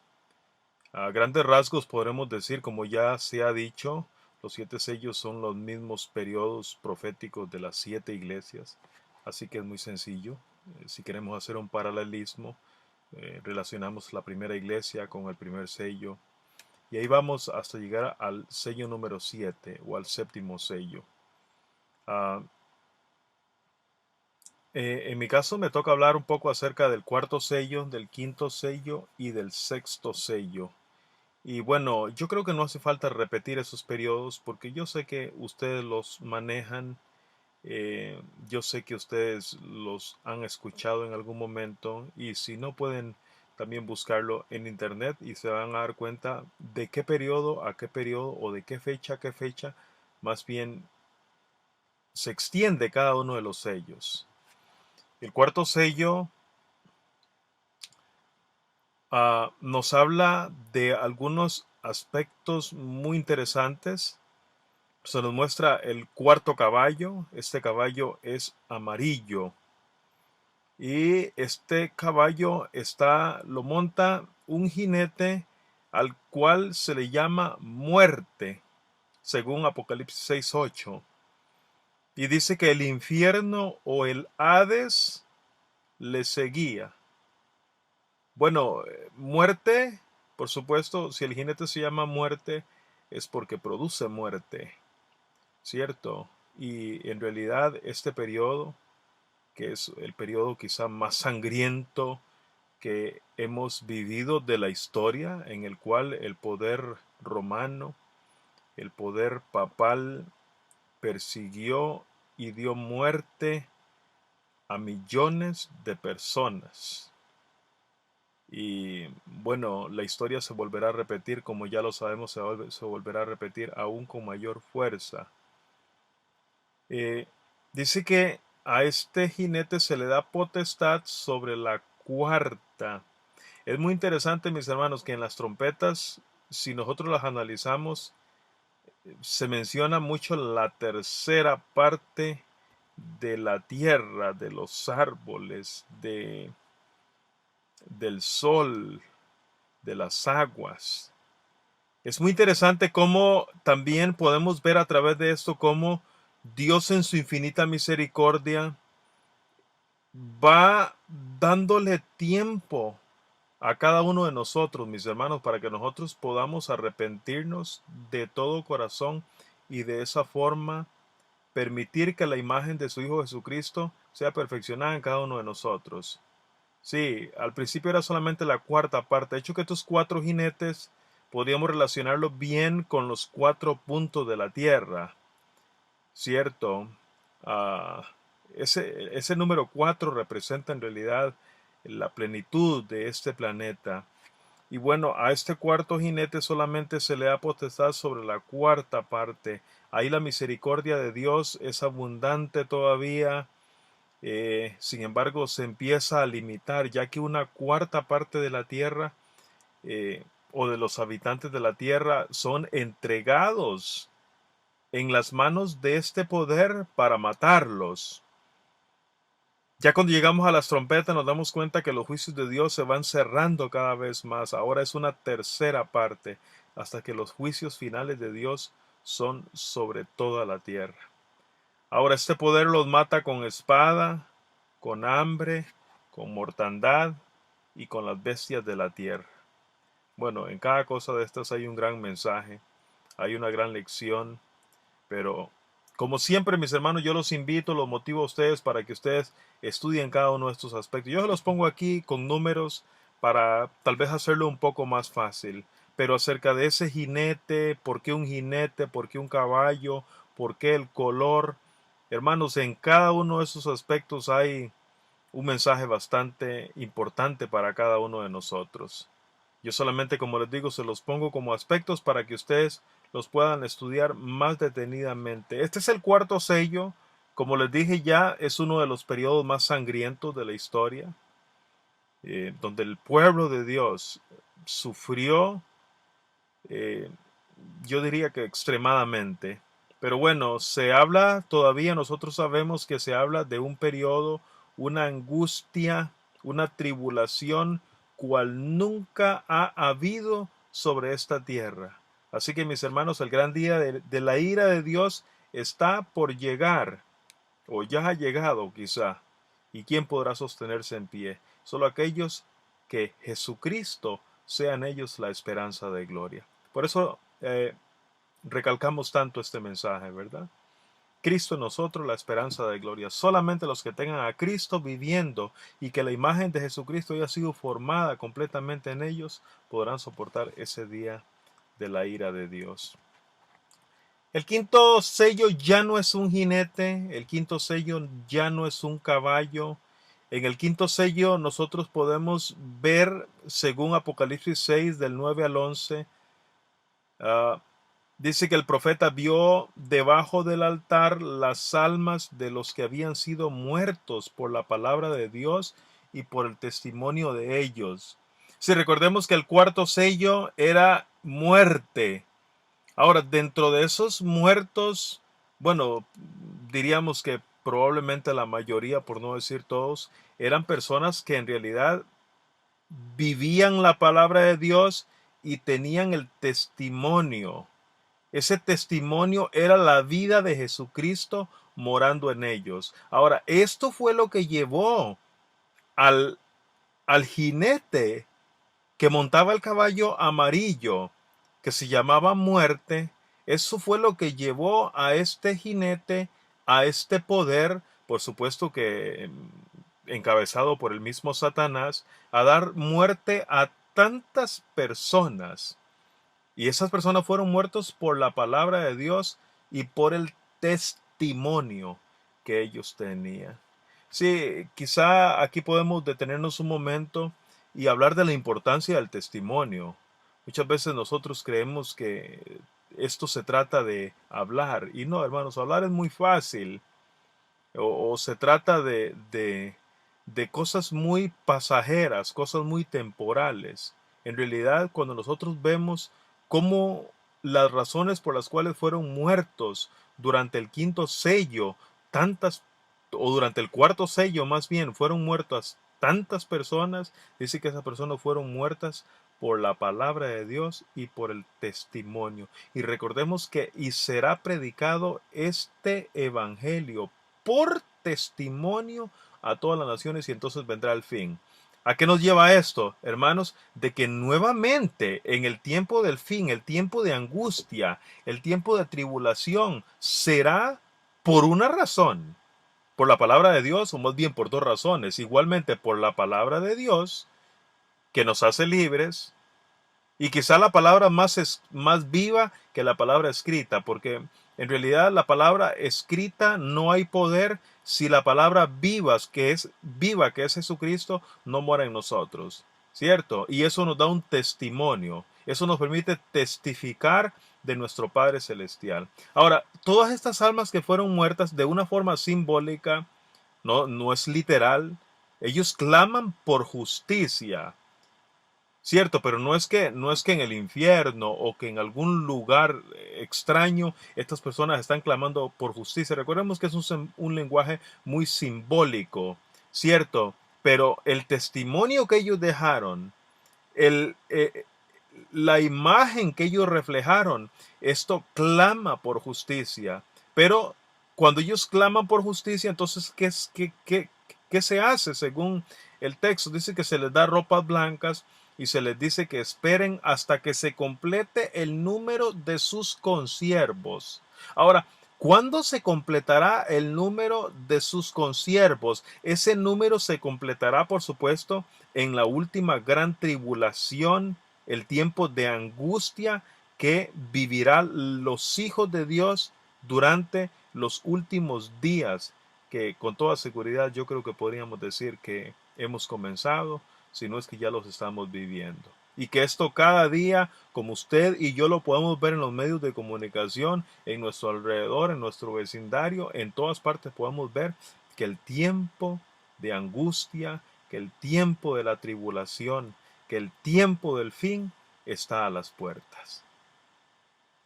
A grandes rasgos podremos decir, como ya se ha dicho, los 7 sellos son los mismos periodos proféticos de las 7 iglesias, así que es muy sencillo. Si queremos hacer un paralelismo, relacionamos la primera iglesia con el primer sello, y ahí vamos hasta llegar al sello número 7 o al séptimo sello. En mi caso me toca hablar un poco acerca del cuarto sello, del quinto sello y del sexto sello. Y bueno, yo creo que no hace falta repetir esos periodos porque yo sé que ustedes los manejan, yo sé que ustedes los han escuchado en algún momento, y si no, pueden también buscarlo en internet y se van a dar cuenta de qué periodo a qué periodo o de qué fecha a qué fecha más bien se extiende cada uno de los sellos. El cuarto sello nos habla de algunos aspectos muy interesantes. Se nos muestra el cuarto caballo. Este caballo es amarillo. Y este caballo lo monta un jinete al cual se le llama muerte, según Apocalipsis 6:8. Y dice que el infierno o el Hades le seguía. Bueno, muerte, por supuesto, si el jinete se llama muerte, es porque produce muerte, ¿cierto? Y en realidad este periodo, que es el periodo quizá más sangriento que hemos vivido de la historia, en el cual el poder romano, el poder papal, persiguió y dio muerte a millones de personas. Y bueno, la historia se volverá a repetir, como ya lo sabemos, se volverá a repetir aún con mayor fuerza. Dice que a este jinete se le da potestad sobre la cuarta. Es muy interesante, mis hermanos, que en las trompetas, si nosotros las analizamos, se menciona mucho la tercera parte de la tierra, de los árboles, del sol, de las aguas. Es muy interesante cómo también podemos ver a través de esto cómo Dios en su infinita misericordia va dándole tiempo a cada uno de nosotros, mis hermanos, para que nosotros podamos arrepentirnos de todo corazón y de esa forma permitir que la imagen de su Hijo Jesucristo sea perfeccionada en cada uno de nosotros. Sí, al principio era solamente la cuarta parte. De hecho, que estos 4 jinetes podríamos relacionarlos bien con los 4 puntos de la tierra, ¿cierto? Ah, ese número 4 representa en realidad la plenitud de este planeta. Y bueno, a este cuarto jinete solamente se le da potestad sobre la cuarta parte. Ahí la misericordia de Dios es abundante todavía. Sin embargo, se empieza a limitar, ya que una cuarta parte de la tierra o de los habitantes de la tierra son entregados en las manos de este poder para matarlos. Ya cuando llegamos a las trompetas nos damos cuenta que los juicios de Dios se van cerrando cada vez más. Ahora es una tercera parte hasta que los juicios finales de Dios son sobre toda la tierra. Ahora este poder los mata con espada, con hambre, con mortandad y con las bestias de la tierra. Bueno, en cada cosa de estas hay un gran mensaje, hay una gran lección, pero como siempre, mis hermanos, yo los invito, los motivo a ustedes para que ustedes estudien cada uno de estos aspectos. Yo se los pongo aquí con números para tal vez hacerlo un poco más fácil. Pero acerca de ese jinete, ¿por qué un jinete? ¿Por qué un caballo? ¿Por qué el color? Hermanos, en cada uno de esos aspectos hay un mensaje bastante importante para cada uno de nosotros. Yo solamente, como les digo, se los pongo como aspectos para que ustedes los puedan estudiar más detenidamente. Este es el cuarto sello. Como les dije ya, es uno de los periodos más sangrientos de la historia, donde el pueblo de Dios sufrió, eh, yo diría que extremadamente. Pero bueno, se habla todavía, nosotros sabemos que se habla de un periodo, una angustia, una tribulación, cual nunca ha habido sobre esta tierra. Así que mis hermanos, el gran día de la ira de Dios está por llegar, o ya ha llegado quizá. ¿Y quién podrá sostenerse en pie? Solo aquellos que Jesucristo sea en ellos la esperanza de gloria. Por eso recalcamos tanto este mensaje, ¿verdad? Cristo en nosotros, la esperanza de gloria. Solamente los que tengan a Cristo viviendo y que la imagen de Jesucristo haya sido formada completamente en ellos, podrán soportar ese día de la ira de Dios. El quinto sello ya no es un jinete, el quinto sello ya no es un caballo. En el quinto sello nosotros podemos ver, según Apocalipsis 6, del 9 al 11, dice que el profeta vio debajo del altar las almas de los que habían sido muertos por la palabra de Dios y por el testimonio de ellos. Si recordemos que el cuarto sello era muerte. Ahora, dentro de esos muertos, bueno, diríamos que probablemente la mayoría, por no decir todos, eran personas que en realidad vivían la palabra de Dios y tenían el testimonio. Ese testimonio era la vida de Jesucristo morando en ellos. Ahora, esto fue lo que llevó al jinete que montaba el caballo amarillo, que se llamaba muerte. Eso fue lo que llevó a este jinete, a este poder. Por supuesto que encabezado por el mismo Satanás, a dar muerte a tantas personas. Y esas personas fueron muertos por la palabra de Dios y por el testimonio que ellos tenían. Sí, quizá aquí podemos detenernos un momento y hablar de la importancia del testimonio. Muchas veces nosotros creemos que esto se trata de hablar. Y no, hermanos, hablar es muy fácil. O se trata de cosas muy pasajeras, cosas muy temporales. En realidad, cuando nosotros vemos cómo las razones por las cuales fueron muertos durante el quinto sello, tantas, o durante el cuarto sello más bien, fueron muertas tantas personas, dice que esas personas fueron muertas por la palabra de Dios y por el testimonio. Y recordemos que y será predicado este evangelio por testimonio a todas las naciones y entonces vendrá el fin. ¿A qué nos lleva esto, hermanos? De que nuevamente en el tiempo del fin, el tiempo de angustia, el tiempo de tribulación, será por una razón, por la palabra de Dios, o más bien por dos razones. Igualmente por la palabra de Dios, que nos hace libres, y quizá la palabra más viva que la palabra escrita, porque en realidad la palabra escrita no hay poder si la palabra viva, que es Jesucristo, no mora en nosotros, ¿cierto? Y eso nos da un testimonio, eso nos permite testificar de nuestro Padre Celestial. Ahora, todas estas almas que fueron muertas de una forma simbólica, no es literal, ellos claman por justicia. Cierto, pero no es que en el infierno o que en algún lugar extraño estas personas están clamando por justicia. Recordemos que es un lenguaje muy simbólico, cierto, pero el testimonio que ellos dejaron, el, la imagen que ellos reflejaron, esto clama por justicia. Pero cuando ellos claman por justicia, entonces, ¿qué se hace según el texto? Dice que se les da ropas blancas y se les dice que esperen hasta que se complete el número de sus consiervos. Ahora, ¿cuándo se completará el número de sus consiervos? Ese número se completará, por supuesto, en la última gran tribulación, el tiempo de angustia que vivirán los hijos de Dios durante los últimos días, que con toda seguridad yo creo que podríamos decir que hemos comenzado, si no es que ya los estamos viviendo. Y que esto cada día, como usted y yo lo podemos ver en los medios de comunicación, en nuestro alrededor, en nuestro vecindario, en todas partes podemos ver que el tiempo de angustia, que el tiempo de la tribulación, que el tiempo del fin está a las puertas.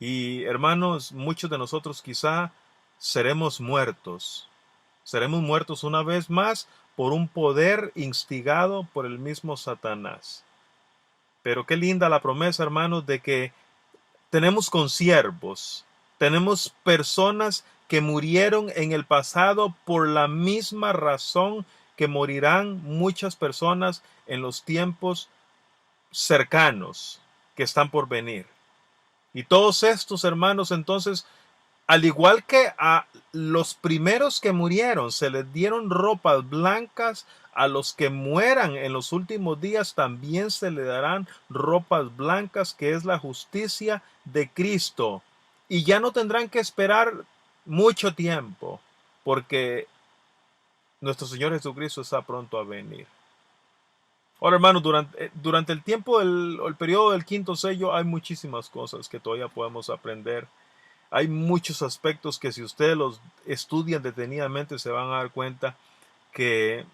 Y hermanos, muchos de nosotros quizá seremos muertos. Seremos muertos una vez más por un poder instigado por el mismo Satanás. Pero qué linda la promesa, hermanos, de que tenemos consiervos, tenemos personas que murieron en el pasado por la misma razón que morirán muchas personas en los tiempos cercanos que están por venir. Y todos estos hermanos, entonces, al igual que a los primeros que murieron, se les dieron ropas blancas, a los que mueran en los últimos días también se le darán ropas blancas, que es la justicia de Cristo. Y ya no tendrán que esperar mucho tiempo, porque nuestro Señor Jesucristo está pronto a venir. Ahora, hermanos, durante el tiempo el periodo del quinto sello hay muchísimas cosas que todavía podemos aprender. Hay muchos aspectos que si ustedes los estudian detenidamente se van a dar cuenta que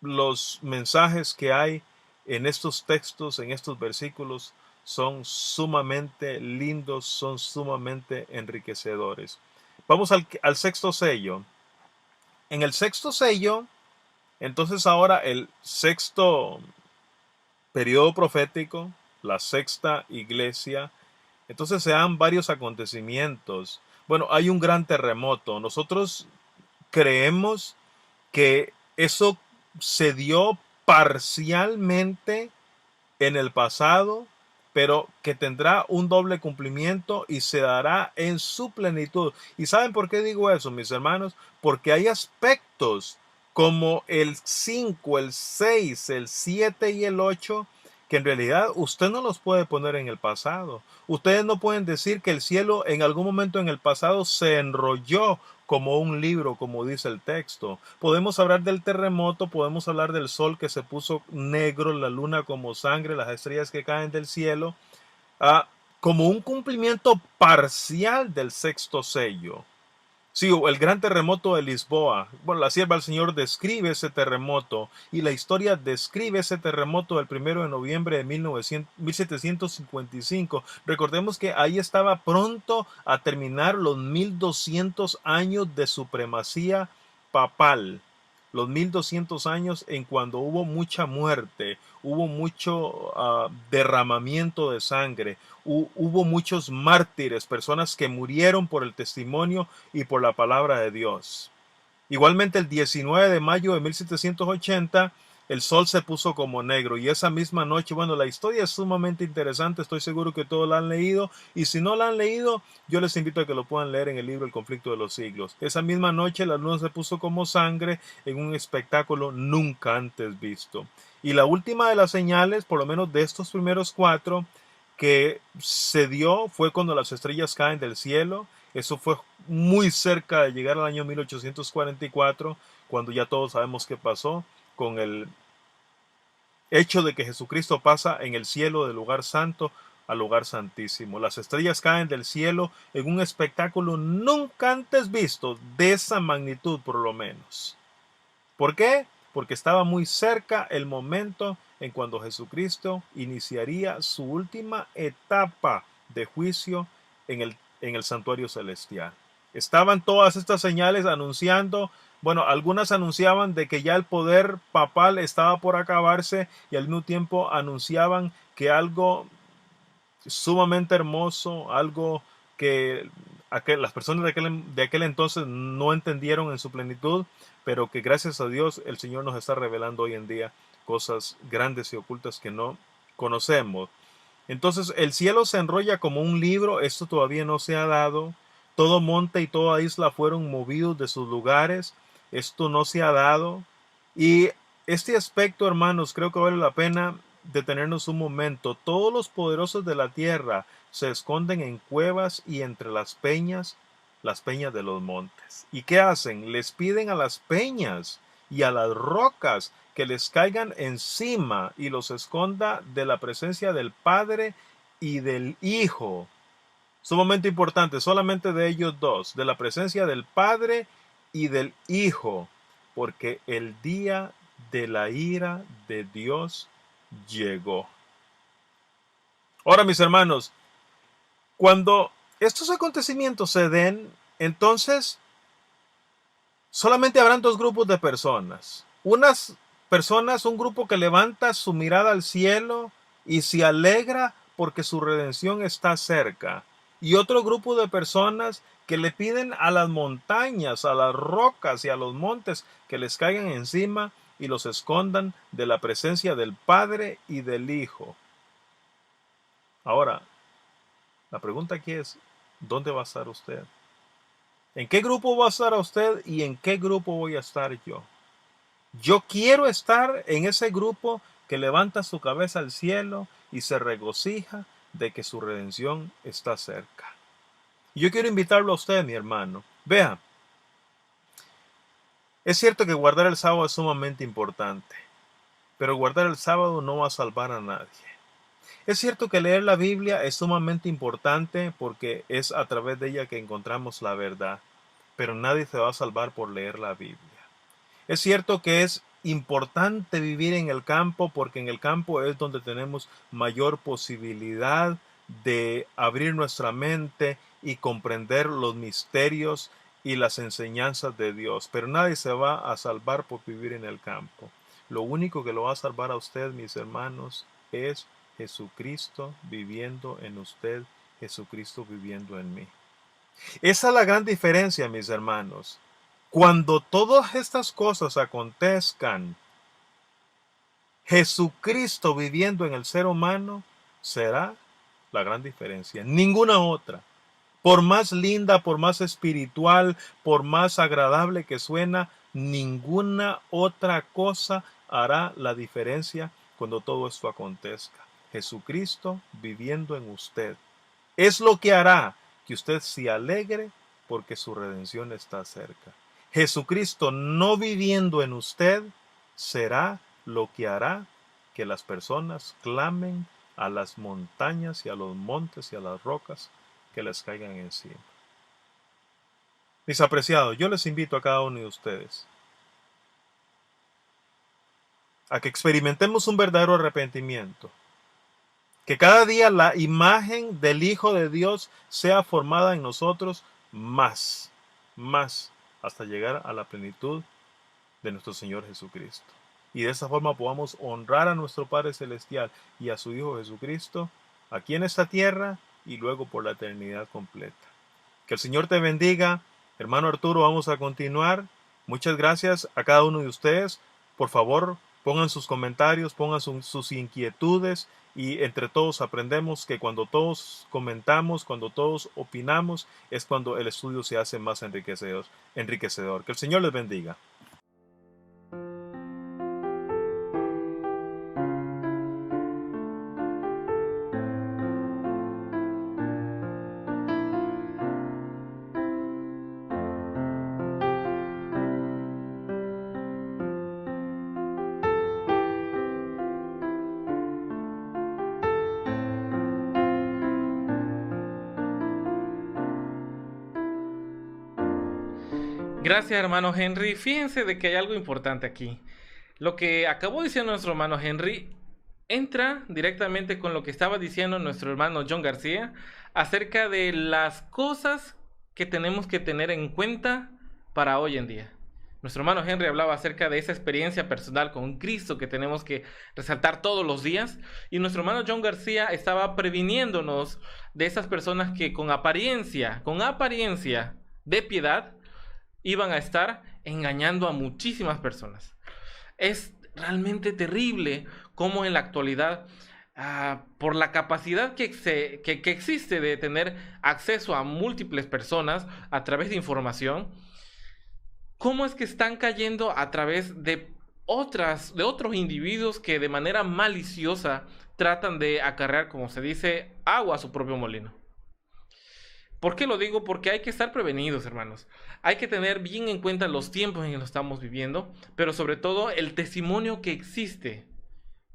los mensajes que hay en estos textos, en estos versículos, son sumamente lindos, son sumamente enriquecedores. Vamos al sexto sello. En el sexto sello, entonces ahora el sexto periodo profético, la sexta iglesia, entonces se dan varios acontecimientos. Bueno, hay un gran terremoto. Nosotros creemos que eso se dio parcialmente en el pasado, pero que tendrá un doble cumplimiento y se dará en su plenitud. ¿Y saben por qué digo eso, mis hermanos? Porque hay aspectos como el 5, el 6, el 7 y el 8, que en realidad usted no los puede poner en el pasado. Ustedes no pueden decir que el cielo en algún momento en el pasado se enrolló como un libro, como dice el texto. Podemos hablar del terremoto, podemos hablar del sol que se puso negro, la luna como sangre, las estrellas que caen del cielo, ah, como un cumplimiento parcial del sexto sello. Sí, el gran terremoto de Lisboa. Bueno, la sierva del Señor describe ese terremoto y la historia describe ese terremoto del 1 de noviembre de 1755. Recordemos que ahí estaba pronto a terminar los 1200 años de supremacía papal. Los 1200 años en cuando hubo mucha muerte, hubo mucho derramamiento de sangre, hubo muchos mártires, personas que murieron por el testimonio y por la palabra de Dios. Igualmente el 19 de mayo de 1780 el sol se puso como negro y esa misma noche, bueno, la historia es sumamente interesante, estoy seguro que todos la han leído y si no la han leído, yo les invito a que lo puedan leer en el libro El conflicto de los siglos. Esa misma noche la luna se puso como sangre en un espectáculo nunca antes visto. Y la última de las señales, por lo menos de estos primeros 4, que se dio fue cuando las estrellas caen del cielo. Eso fue muy cerca de llegar al año 1844, cuando ya todos sabemos qué pasó con el hecho de que Jesucristo pasa en el cielo del lugar santo al lugar santísimo. Las estrellas caen del cielo en un espectáculo nunca antes visto, de esa magnitud por lo menos. ¿Por qué? Porque estaba muy cerca el momento en cuando Jesucristo iniciaría su última etapa de juicio en el santuario celestial. Estaban todas estas señales anunciando, bueno, algunas anunciaban de que ya el poder papal estaba por acabarse y al mismo tiempo anunciaban que algo sumamente hermoso, algo que las personas de aquel entonces no entendieron en su plenitud, pero que gracias a Dios el Señor nos está revelando hoy en día cosas grandes y ocultas que no conocemos. Entonces el cielo se enrolla como un libro, esto todavía no se ha dado. Todo monte y toda isla fueron movidos de sus lugares, esto no se ha dado. Y este aspecto, hermanos, creo que vale la pena detenernos un momento. Todos los poderosos de la tierra se esconden en cuevas y entre las peñas de los montes. ¿Y qué hacen? Les piden a las peñas y a las rocas que les caigan encima y los esconda de la presencia del Padre y del Hijo. Sumamente importante, solamente de ellos dos, de la presencia del Padre y del Hijo, porque el día de la ira de Dios llegó. Ahora, mis hermanos, cuando estos acontecimientos se den, entonces solamente habrán dos grupos de personas. Unas personas, un grupo que levanta su mirada al cielo y se alegra porque su redención está cerca. Y otro grupo de personas que le piden a las montañas, a las rocas y a los montes que les caigan encima y los escondan de la presencia del Padre y del Hijo. Ahora, la pregunta aquí es, ¿dónde va a estar usted? ¿En qué grupo va a estar usted y en qué grupo voy a estar yo? Yo quiero estar en ese grupo que levanta su cabeza al cielo y se regocija de que su redención está cerca. Y yo quiero invitarlo a usted, mi hermano. Vea, es cierto que guardar el sábado es sumamente importante, pero guardar el sábado no va a salvar a nadie. Es cierto que leer la Biblia es sumamente importante porque es a través de ella que encontramos la verdad, pero nadie se va a salvar por leer la Biblia. Es cierto que es importante vivir en el campo porque en el campo es donde tenemos mayor posibilidad de abrir nuestra mente y comprender los misterios y las enseñanzas de Dios, pero nadie se va a salvar por vivir en el campo. Lo único que lo va a salvar a usted, mis hermanos, es Jesucristo viviendo en usted, Jesucristo viviendo en mí. Esa es la gran diferencia, mis hermanos. Cuando todas estas cosas acontezcan, Jesucristo viviendo en el ser humano será la gran diferencia. Ninguna otra. Por más linda, por más espiritual, por más agradable que suena, Ninguna otra cosa hará la diferencia cuando todo esto acontezca. Jesucristo viviendo en usted es lo que hará que usted se alegre porque su redención está cerca. Jesucristo no viviendo en usted será lo que hará que las personas clamen a las montañas y a los montes y a las rocas que les caigan encima. Mis apreciados, yo les invito a cada uno de ustedes a que experimentemos un verdadero arrepentimiento. Que cada día la imagen del Hijo de Dios sea formada en nosotros más, hasta llegar a la plenitud de nuestro Señor Jesucristo. Y de esa forma podamos honrar a nuestro Padre Celestial y a su Hijo Jesucristo aquí en esta tierra y luego por la eternidad completa. Que el Señor te bendiga. Hermano Arturo, vamos a continuar. Muchas gracias a cada uno de ustedes. Por favor, pongan sus comentarios, pongan sus inquietudes y entre todos aprendemos que cuando todos comentamos, cuando todos opinamos, es cuando el estudio se hace más enriquecedor. Que el Señor les bendiga. Gracias, hermano Henry. Fíjense de que hay algo importante aquí. Lo que acabó diciendo nuestro hermano Henry entra directamente con lo que estaba diciendo nuestro hermano John García acerca de las cosas que tenemos que tener en cuenta para hoy en día. Nuestro hermano Henry hablaba acerca de esa experiencia personal con Cristo que tenemos que resaltar todos los días, y nuestro hermano John García estaba previniéndonos de esas personas que con apariencia de piedad iban a estar engañando a muchísimas personas. Es realmente terrible cómo en la actualidad, por la capacidad que existe de tener acceso a múltiples personas a través de información, cómo es que están cayendo a través de otros individuos que de manera maliciosa tratan de acarrear, como se dice, agua a su propio molino. ¿Por qué lo digo? Porque hay que estar prevenidos, hermanos. Hay que tener bien en cuenta los tiempos en que lo estamos viviendo, pero sobre todo el testimonio que existe.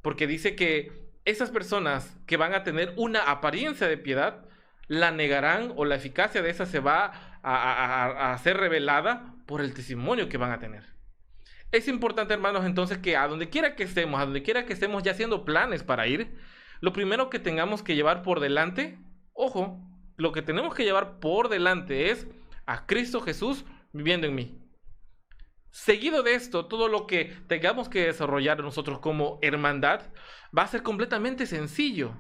Porque dice que esas personas que van a tener una apariencia de piedad, la negarán, o la eficacia de esa se va a ser revelada por el testimonio que van a tener. Es importante, hermanos, entonces, que a donde quiera que estemos ya haciendo planes para ir, lo primero que tengamos que llevar por delante, ojo, lo que tenemos que llevar por delante es a Cristo Jesús viviendo en mí. Seguido de esto, todo lo que tengamos que desarrollar nosotros como hermandad va a ser completamente sencillo.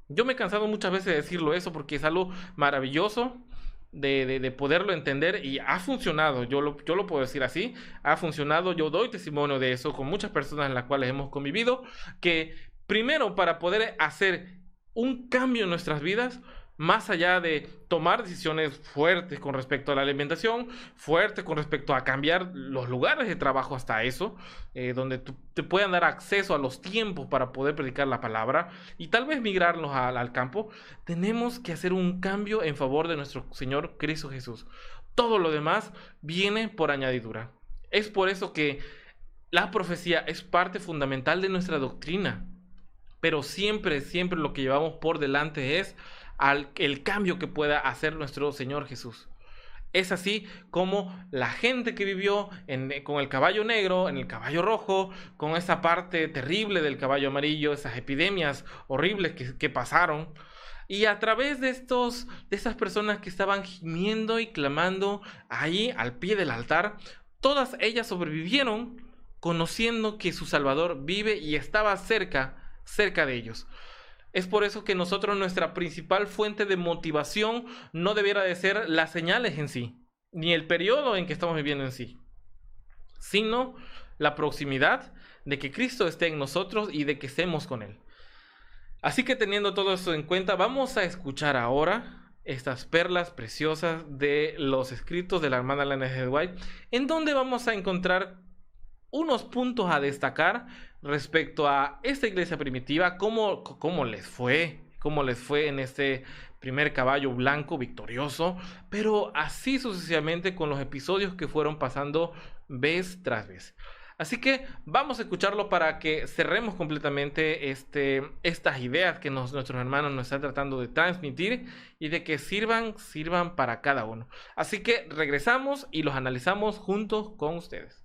Yo me he cansado muchas veces de decirlo eso porque es algo maravilloso de poderlo entender, y ha funcionado. Yo lo puedo decir así, ha funcionado. Yo doy testimonio de eso con muchas personas en las cuales hemos convivido, que primero, para poder hacer un cambio en nuestras vidas, más allá de tomar decisiones fuertes con respecto a la alimentación, fuertes con respecto a cambiar los lugares de trabajo, hasta eso, donde te puedan dar acceso a los tiempos para poder predicar la palabra y tal vez migrarnos al campo, tenemos que hacer un cambio en favor de nuestro Señor Cristo Jesús. Todo lo demás viene por añadidura. Es por eso que la profecía es parte fundamental de nuestra doctrina, pero siempre lo que llevamos por delante es el cambio que pueda hacer nuestro Señor Jesús. Es así como la gente que vivió con el caballo negro, en el caballo rojo, con esa parte terrible del caballo amarillo, esas epidemias horribles que pasaron, y a través de esas personas que estaban gimiendo y clamando ahí al pie del altar, todas ellas sobrevivieron conociendo que su Salvador vive y estaba cerca de ellos. Es por eso que nosotros, nuestra principal fuente de motivación no debiera de ser las señales en sí, ni el periodo en que estamos viviendo en sí, sino la proximidad de que Cristo esté en nosotros y de que estemos con Él. Así que, teniendo todo esto en cuenta, vamos a escuchar ahora estas perlas preciosas de los escritos de la hermana Elena G. White, en donde vamos a encontrar unos puntos a destacar respecto a esta iglesia primitiva, cómo les fue en este primer caballo blanco victorioso, pero así sucesivamente con los episodios que fueron pasando vez tras vez. Así que vamos a escucharlo para que cerremos completamente estas ideas que nuestros hermanos nos están tratando de transmitir y de que sirvan para cada uno. Así que regresamos y los analizamos juntos con ustedes.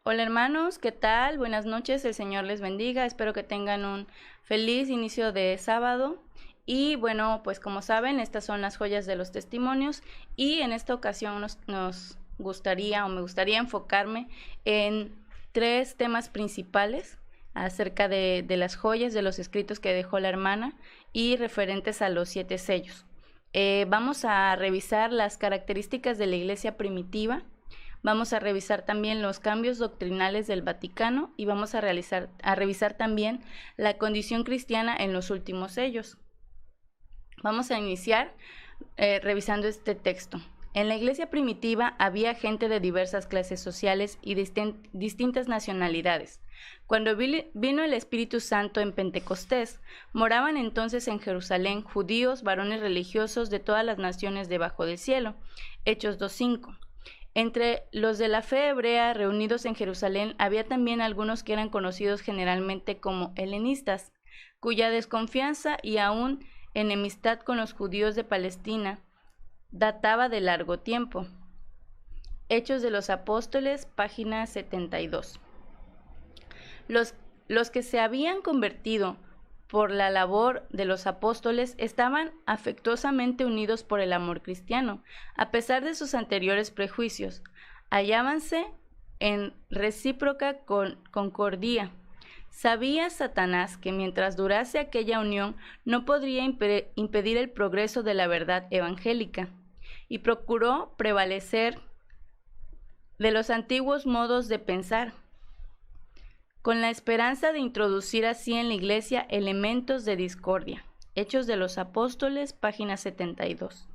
Hola hermanos, ¿qué tal? Buenas noches, el Señor les bendiga, espero que tengan un feliz inicio de sábado. Y bueno, pues como saben, estas son las joyas de los testimonios y en esta ocasión me gustaría enfocarme en 3 temas principales acerca de las joyas de los escritos que dejó la hermana y referentes a los 7 sellos. Vamos a revisar las características de la iglesia primitiva. Vamos a revisar también los cambios doctrinales del Vaticano y vamos a revisar también la condición cristiana en los últimos sellos. Vamos a iniciar revisando este texto. En la iglesia primitiva había gente de diversas clases sociales y distintas nacionalidades. Cuando vino el Espíritu Santo en Pentecostés, moraban entonces en Jerusalén judíos, varones religiosos de todas las naciones debajo del cielo. Hechos 2:5. Entre los de la fe hebrea reunidos en Jerusalén había también algunos que eran conocidos generalmente como helenistas, cuya desconfianza y aún enemistad con los judíos de Palestina databa de largo tiempo. Hechos de los Apóstoles, página 72. Los que se habían convertido por la labor de los apóstoles estaban afectuosamente unidos por el amor cristiano, a pesar de sus anteriores prejuicios. Hallábanse en recíproca concordia. Sabía Satanás que mientras durase aquella unión no podría impedir el progreso de la verdad evangélica, y procuró prevalecer de los antiguos modos de pensar, con la esperanza de introducir así en la iglesia elementos de discordia. Hechos de los Apóstoles, página 72.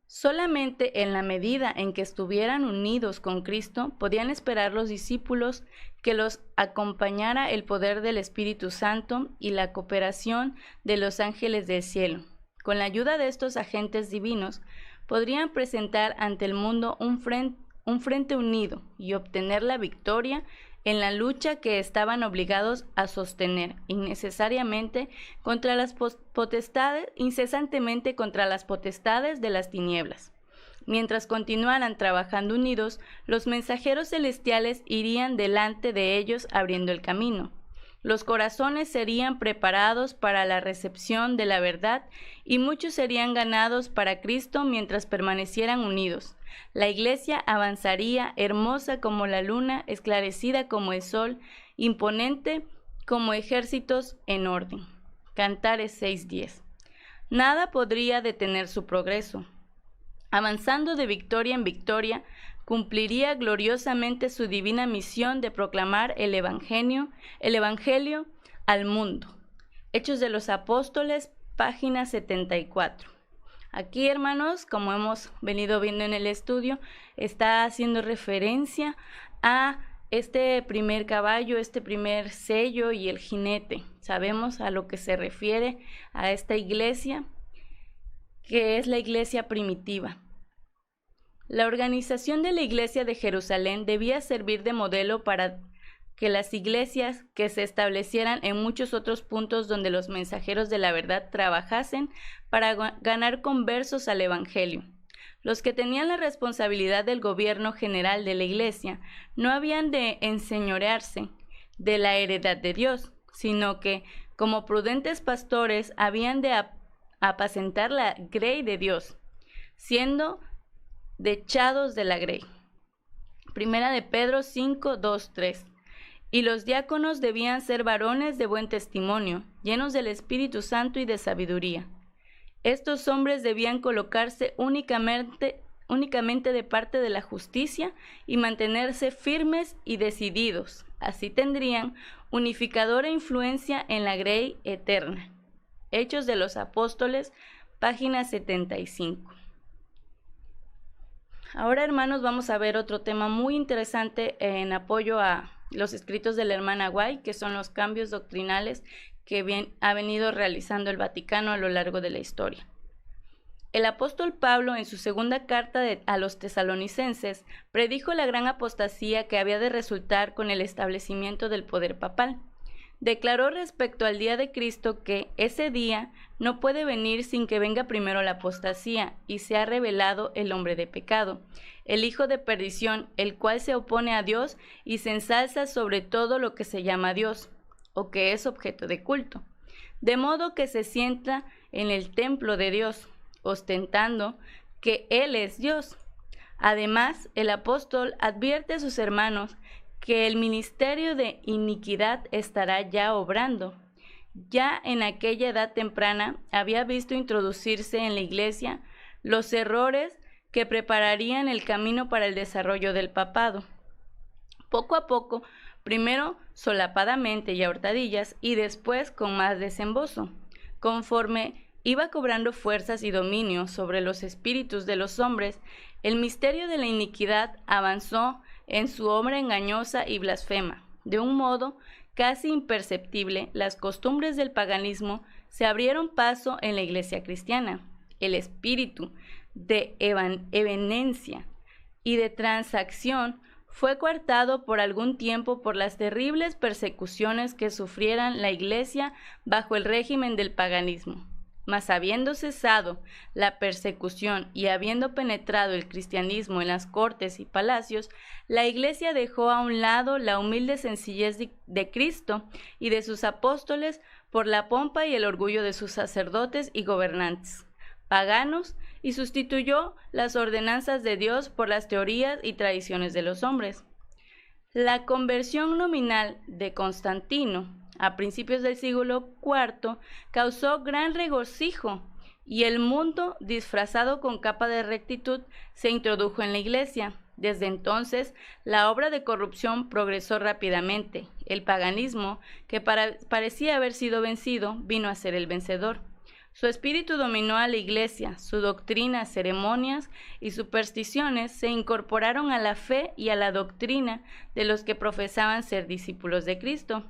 Solamente en la medida en que estuvieran unidos con Cristo, podían esperar los discípulos que los acompañara el poder del Espíritu Santo y la cooperación de los ángeles del cielo. Con la ayuda de estos agentes divinos, podrían presentar ante el mundo un frente unido y obtener la victoria en la lucha que estaban obligados a sostener incesantemente contra las potestades de las tinieblas. Mientras continuaran trabajando unidos, los mensajeros celestiales irían delante de ellos abriendo el camino. Los corazones serían preparados para la recepción de la verdad y muchos serían ganados para Cristo mientras permanecieran unidos. La iglesia avanzaría hermosa como la luna, esclarecida como el sol, imponente como ejércitos en orden. Cantares 6:10. Nada podría detener su progreso. Avanzando de victoria en victoria, cumpliría gloriosamente su divina misión de proclamar el Evangelio al mundo. Hechos de los Apóstoles, página 74. Aquí, hermanos, como hemos venido viendo en el estudio, está haciendo referencia a este primer caballo, este primer sello y el jinete. Sabemos a lo que se refiere a esta iglesia, que es la iglesia primitiva. La organización de la iglesia de Jerusalén debía servir de modelo para que las iglesias que se establecieran en muchos otros puntos donde los mensajeros de la verdad trabajasen para ganar conversos al Evangelio. Los que tenían la responsabilidad del gobierno general de la iglesia no habían de enseñorearse de la heredad de Dios, sino que, como prudentes pastores, habían de apacentar la grey de Dios, siendo dechados de la grey. Primera de Pedro 5, 2, 3. Y los diáconos debían ser varones de buen testimonio, llenos del Espíritu Santo y de sabiduría. Estos hombres debían colocarse únicamente de parte de la justicia y mantenerse firmes y decididos. Así tendrían unificadora influencia en la grey eterna. Hechos de los Apóstoles, página 75. Ahora, hermanos, vamos a ver otro tema muy interesante en apoyo a los escritos de la hermana White, que son los cambios doctrinales que ha venido realizando el Vaticano a lo largo de la historia. El apóstol Pablo, en su segunda carta a los tesalonicenses, predijo la gran apostasía que había de resultar con el establecimiento del poder papal. Declaró respecto al día de Cristo que ese día no puede venir sin que venga primero la apostasía y sea revelado el hombre de pecado, el hijo de perdición, el cual se opone a Dios y se ensalza sobre todo lo que se llama Dios, o que es objeto de culto, de modo que se sienta en el templo de Dios, ostentando que Él es Dios. Además, el apóstol advierte a sus hermanos que el ministerio de iniquidad estará ya obrando. Ya en aquella edad temprana había visto introducirse en la iglesia los errores que prepararían el camino para el desarrollo del papado. Poco a poco, primero solapadamente y a hurtadillas, y después con más desembozo, conforme iba cobrando fuerzas y dominio sobre los espíritus de los hombres, el misterio de la iniquidad avanzó en su obra engañosa y blasfema. De un modo casi imperceptible, las costumbres del paganismo se abrieron paso en la iglesia cristiana. El espíritu de evanencia y de transacción fue coartado por algún tiempo por las terribles persecuciones que sufrieran la iglesia bajo el régimen del paganismo. Mas habiendo cesado la persecución y habiendo penetrado el cristianismo en las cortes y palacios, la Iglesia dejó a un lado la humilde sencillez de Cristo y de sus apóstoles por la pompa y el orgullo de sus sacerdotes y gobernantes paganos, y sustituyó las ordenanzas de Dios por las teorías y tradiciones de los hombres. La conversión nominal de Constantino a principios del siglo IV causó gran regocijo y el mundo, disfrazado con capa de rectitud, se introdujo en la iglesia. Desde entonces, la obra de corrupción progresó rápidamente. El paganismo, que parecía haber sido vencido, vino a ser el vencedor. Su espíritu dominó a la iglesia, su doctrina, ceremonias y supersticiones se incorporaron a la fe y a la doctrina de los que profesaban ser discípulos de Cristo.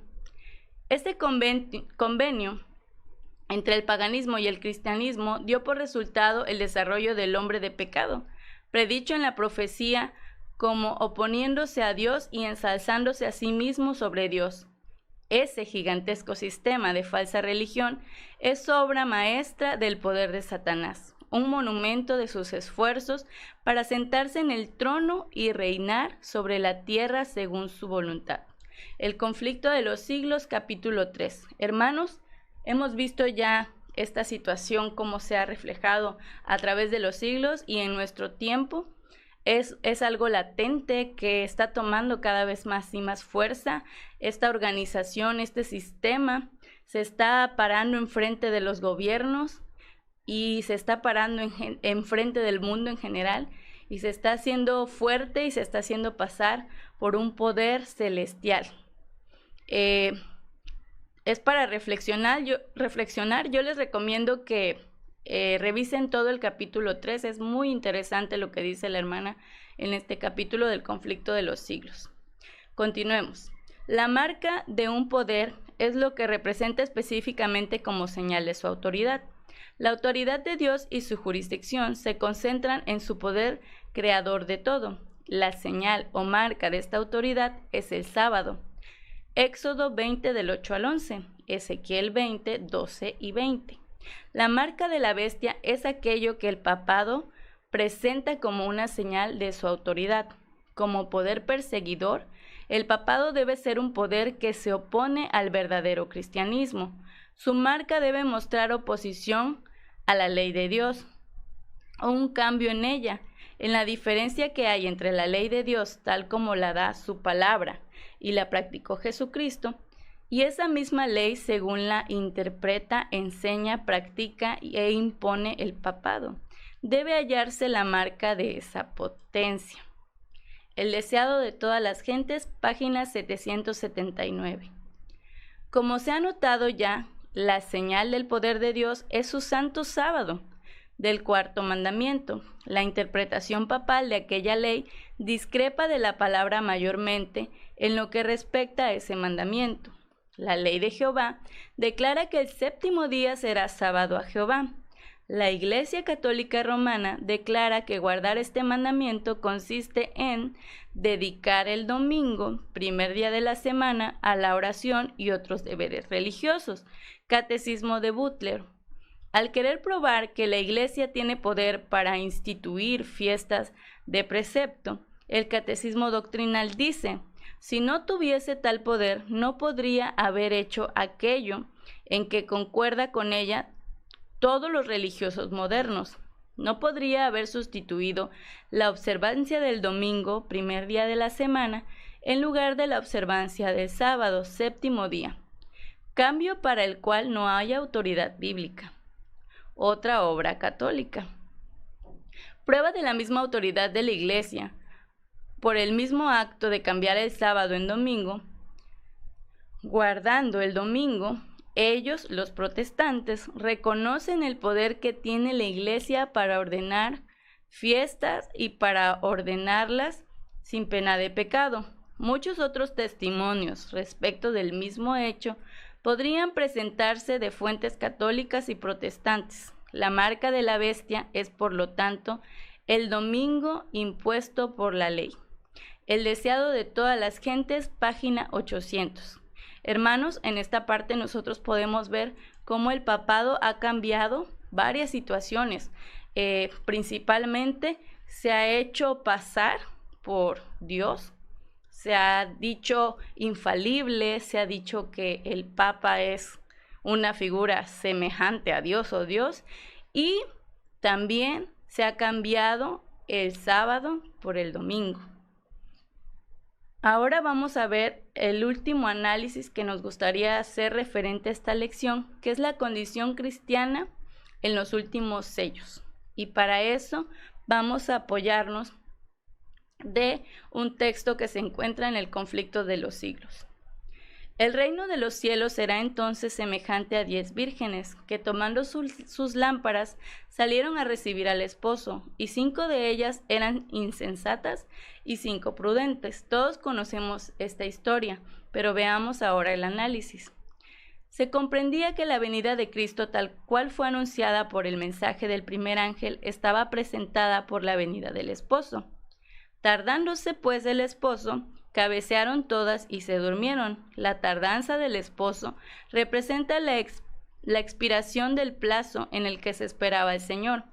Este convenio entre el paganismo y el cristianismo dio por resultado el desarrollo del hombre de pecado, predicho en la profecía como oponiéndose a Dios y ensalzándose a sí mismo sobre Dios. Ese gigantesco sistema de falsa religión es obra maestra del poder de Satanás, un monumento de sus esfuerzos para sentarse en el trono y reinar sobre la tierra según su voluntad. El conflicto de los siglos, capítulo 3. Hermanos, hemos visto ya esta situación, cómo se ha reflejado a través de los siglos y en nuestro tiempo. Es algo latente que está tomando cada vez más y más fuerza. Esta organización, este sistema, se está parando enfrente de los gobiernos y se está parando enfrente del mundo en general, y se está haciendo fuerte y se está haciendo pasar por un poder celestial. Es para reflexionar. Yo les recomiendo que revisen todo el capítulo 3. Es muy interesante lo que dice la hermana en este capítulo del conflicto de los siglos. Continuemos. La marca de un poder es lo que representa específicamente como señal de su autoridad. La autoridad de Dios y su jurisdicción se concentran en su poder creador de todo. La señal o marca de esta autoridad es el sábado. Éxodo 20 del 8 al 11, Ezequiel 20, 12 y 20. La marca de la bestia es aquello que el papado presenta como una señal de su autoridad. Como poder perseguidor, el papado debe ser un poder que se opone al verdadero cristianismo. Su marca debe mostrar oposición a la ley de Dios, o un cambio en ella, en la diferencia que hay entre la ley de Dios tal como la da su palabra y la practicó Jesucristo, y esa misma ley según la interpreta, enseña, practica e impone el papado. Debe hallarse la marca de esa potencia. El deseado de todas las gentes, página 779. Como se ha notado ya, La señal del poder de Dios es su santo sábado. Del cuarto mandamiento, la interpretación papal de aquella ley discrepa de la palabra mayormente en lo que respecta a ese mandamiento. La ley de Jehová declara que el séptimo día será sábado a Jehová. La Iglesia Católica Romana declara que guardar este mandamiento consiste en dedicar el domingo, primer día de la semana, a la oración y otros deberes religiosos. Catecismo de Butler. Al querer probar que la Iglesia tiene poder para instituir fiestas de precepto, el Catecismo Doctrinal dice: si no tuviese tal poder, no podría haber hecho aquello en que concuerda con ella todos los religiosos modernos. No podría haber sustituido la observancia del domingo, primer día de la semana, en lugar de la observancia del sábado, séptimo día, cambio para el cual no hay autoridad bíblica. Otra obra católica. Prueba de la misma autoridad de la Iglesia, por el mismo acto de cambiar el sábado en domingo, guardando el domingo, ellos, los protestantes, reconocen el poder que tiene la Iglesia para ordenar fiestas y para ordenarlas sin pena de pecado. Muchos otros testimonios respecto del mismo hecho podrían presentarse de fuentes católicas y protestantes. La marca de la bestia es, por lo tanto, el domingo impuesto por la ley. El deseado de todas las gentes, página 800. Hermanos, en esta parte nosotros podemos ver cómo el papado ha cambiado varias situaciones. Principalmente se ha hecho pasar por Dios. Se ha dicho infalible, se ha dicho que el Papa es una figura semejante a Dios o Dios, y también se ha cambiado el sábado por el domingo. Ahora vamos a ver el último análisis que nos gustaría hacer referente a esta lección, que es la condición cristiana en los últimos sellos. Y para eso vamos a apoyarnos de un texto que se encuentra en el Conflicto de los Siglos. El reino de los cielos será entonces semejante a 10 vírgenes, que tomando sus lámparas salieron a recibir al esposo, y 5 de ellas eran insensatas y 5 prudentes. Todos conocemos esta historia, pero veamos ahora el análisis. Se comprendía que la venida de Cristo, tal cual fue anunciada por el mensaje del primer ángel, estaba presentada por la venida del esposo. Tardándose pues el esposo, cabecearon todas y se durmieron. La tardanza del esposo representa la expiración del plazo en el que se esperaba el Señor,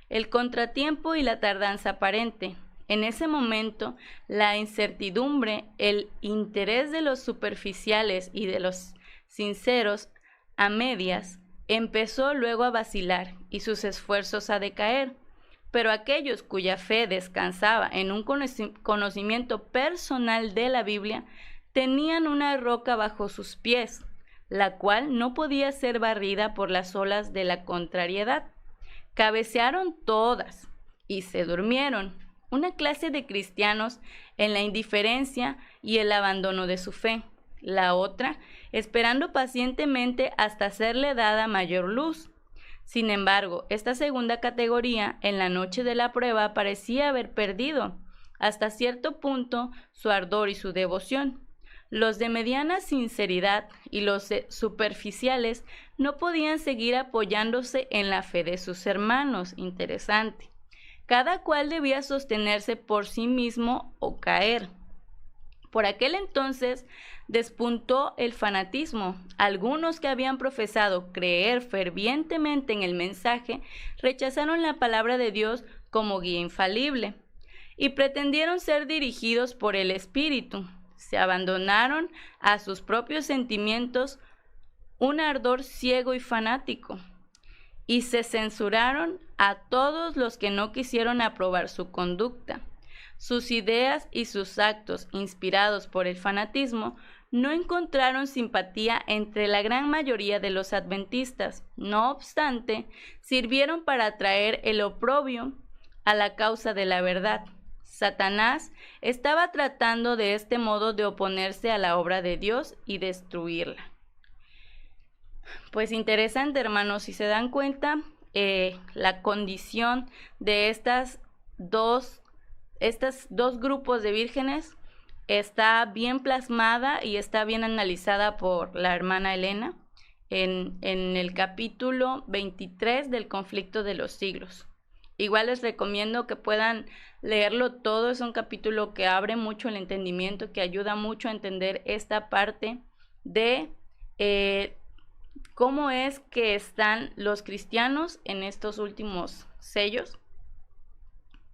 el contratiempo y la tardanza aparente. En ese momento, la incertidumbre, el interés de los superficiales y de los sinceros a medias, empezó luego a vacilar y sus esfuerzos a decaer. Pero aquellos cuya fe descansaba en un conocimiento personal de la Biblia, tenían una roca bajo sus pies, la cual no podía ser barrida por las olas de la contrariedad. Cabecearon todas y se durmieron, una clase de cristianos en la indiferencia y el abandono de su fe. La otra, esperando pacientemente hasta serle dada mayor luz. Sin embargo, esta segunda categoría, en la noche de la prueba, parecía haber perdido, hasta cierto punto, su ardor y su devoción. Los de mediana sinceridad y los superficiales no podían seguir apoyándose en la fe de sus hermanos. Interesante. Cada cual debía sostenerse por sí mismo o caer. Por aquel entonces despuntó el fanatismo. Algunos que habían profesado creer fervientemente en el mensaje rechazaron la palabra de Dios como guía infalible y pretendieron ser dirigidos por el Espíritu. Se abandonaron a sus propios sentimientos, un ardor ciego y fanático, y se censuraron a todos los que no quisieron aprobar su conducta. Sus ideas y sus actos, inspirados por el fanatismo, no encontraron simpatía entre la gran mayoría de los adventistas. No obstante, sirvieron para atraer el oprobio a la causa de la verdad. Satanás estaba tratando de este modo de oponerse a la obra de Dios y destruirla. Pues interesante, hermanos, si se dan cuenta, la condición de estos dos grupos de vírgenes está bien plasmada y está bien analizada por la hermana Elena en el capítulo 23 del Conflicto de los Siglos. Igual les recomiendo que puedan leerlo todo, es un capítulo que abre mucho el entendimiento, que ayuda mucho a entender esta parte de cómo es que están los cristianos en estos últimos sellos.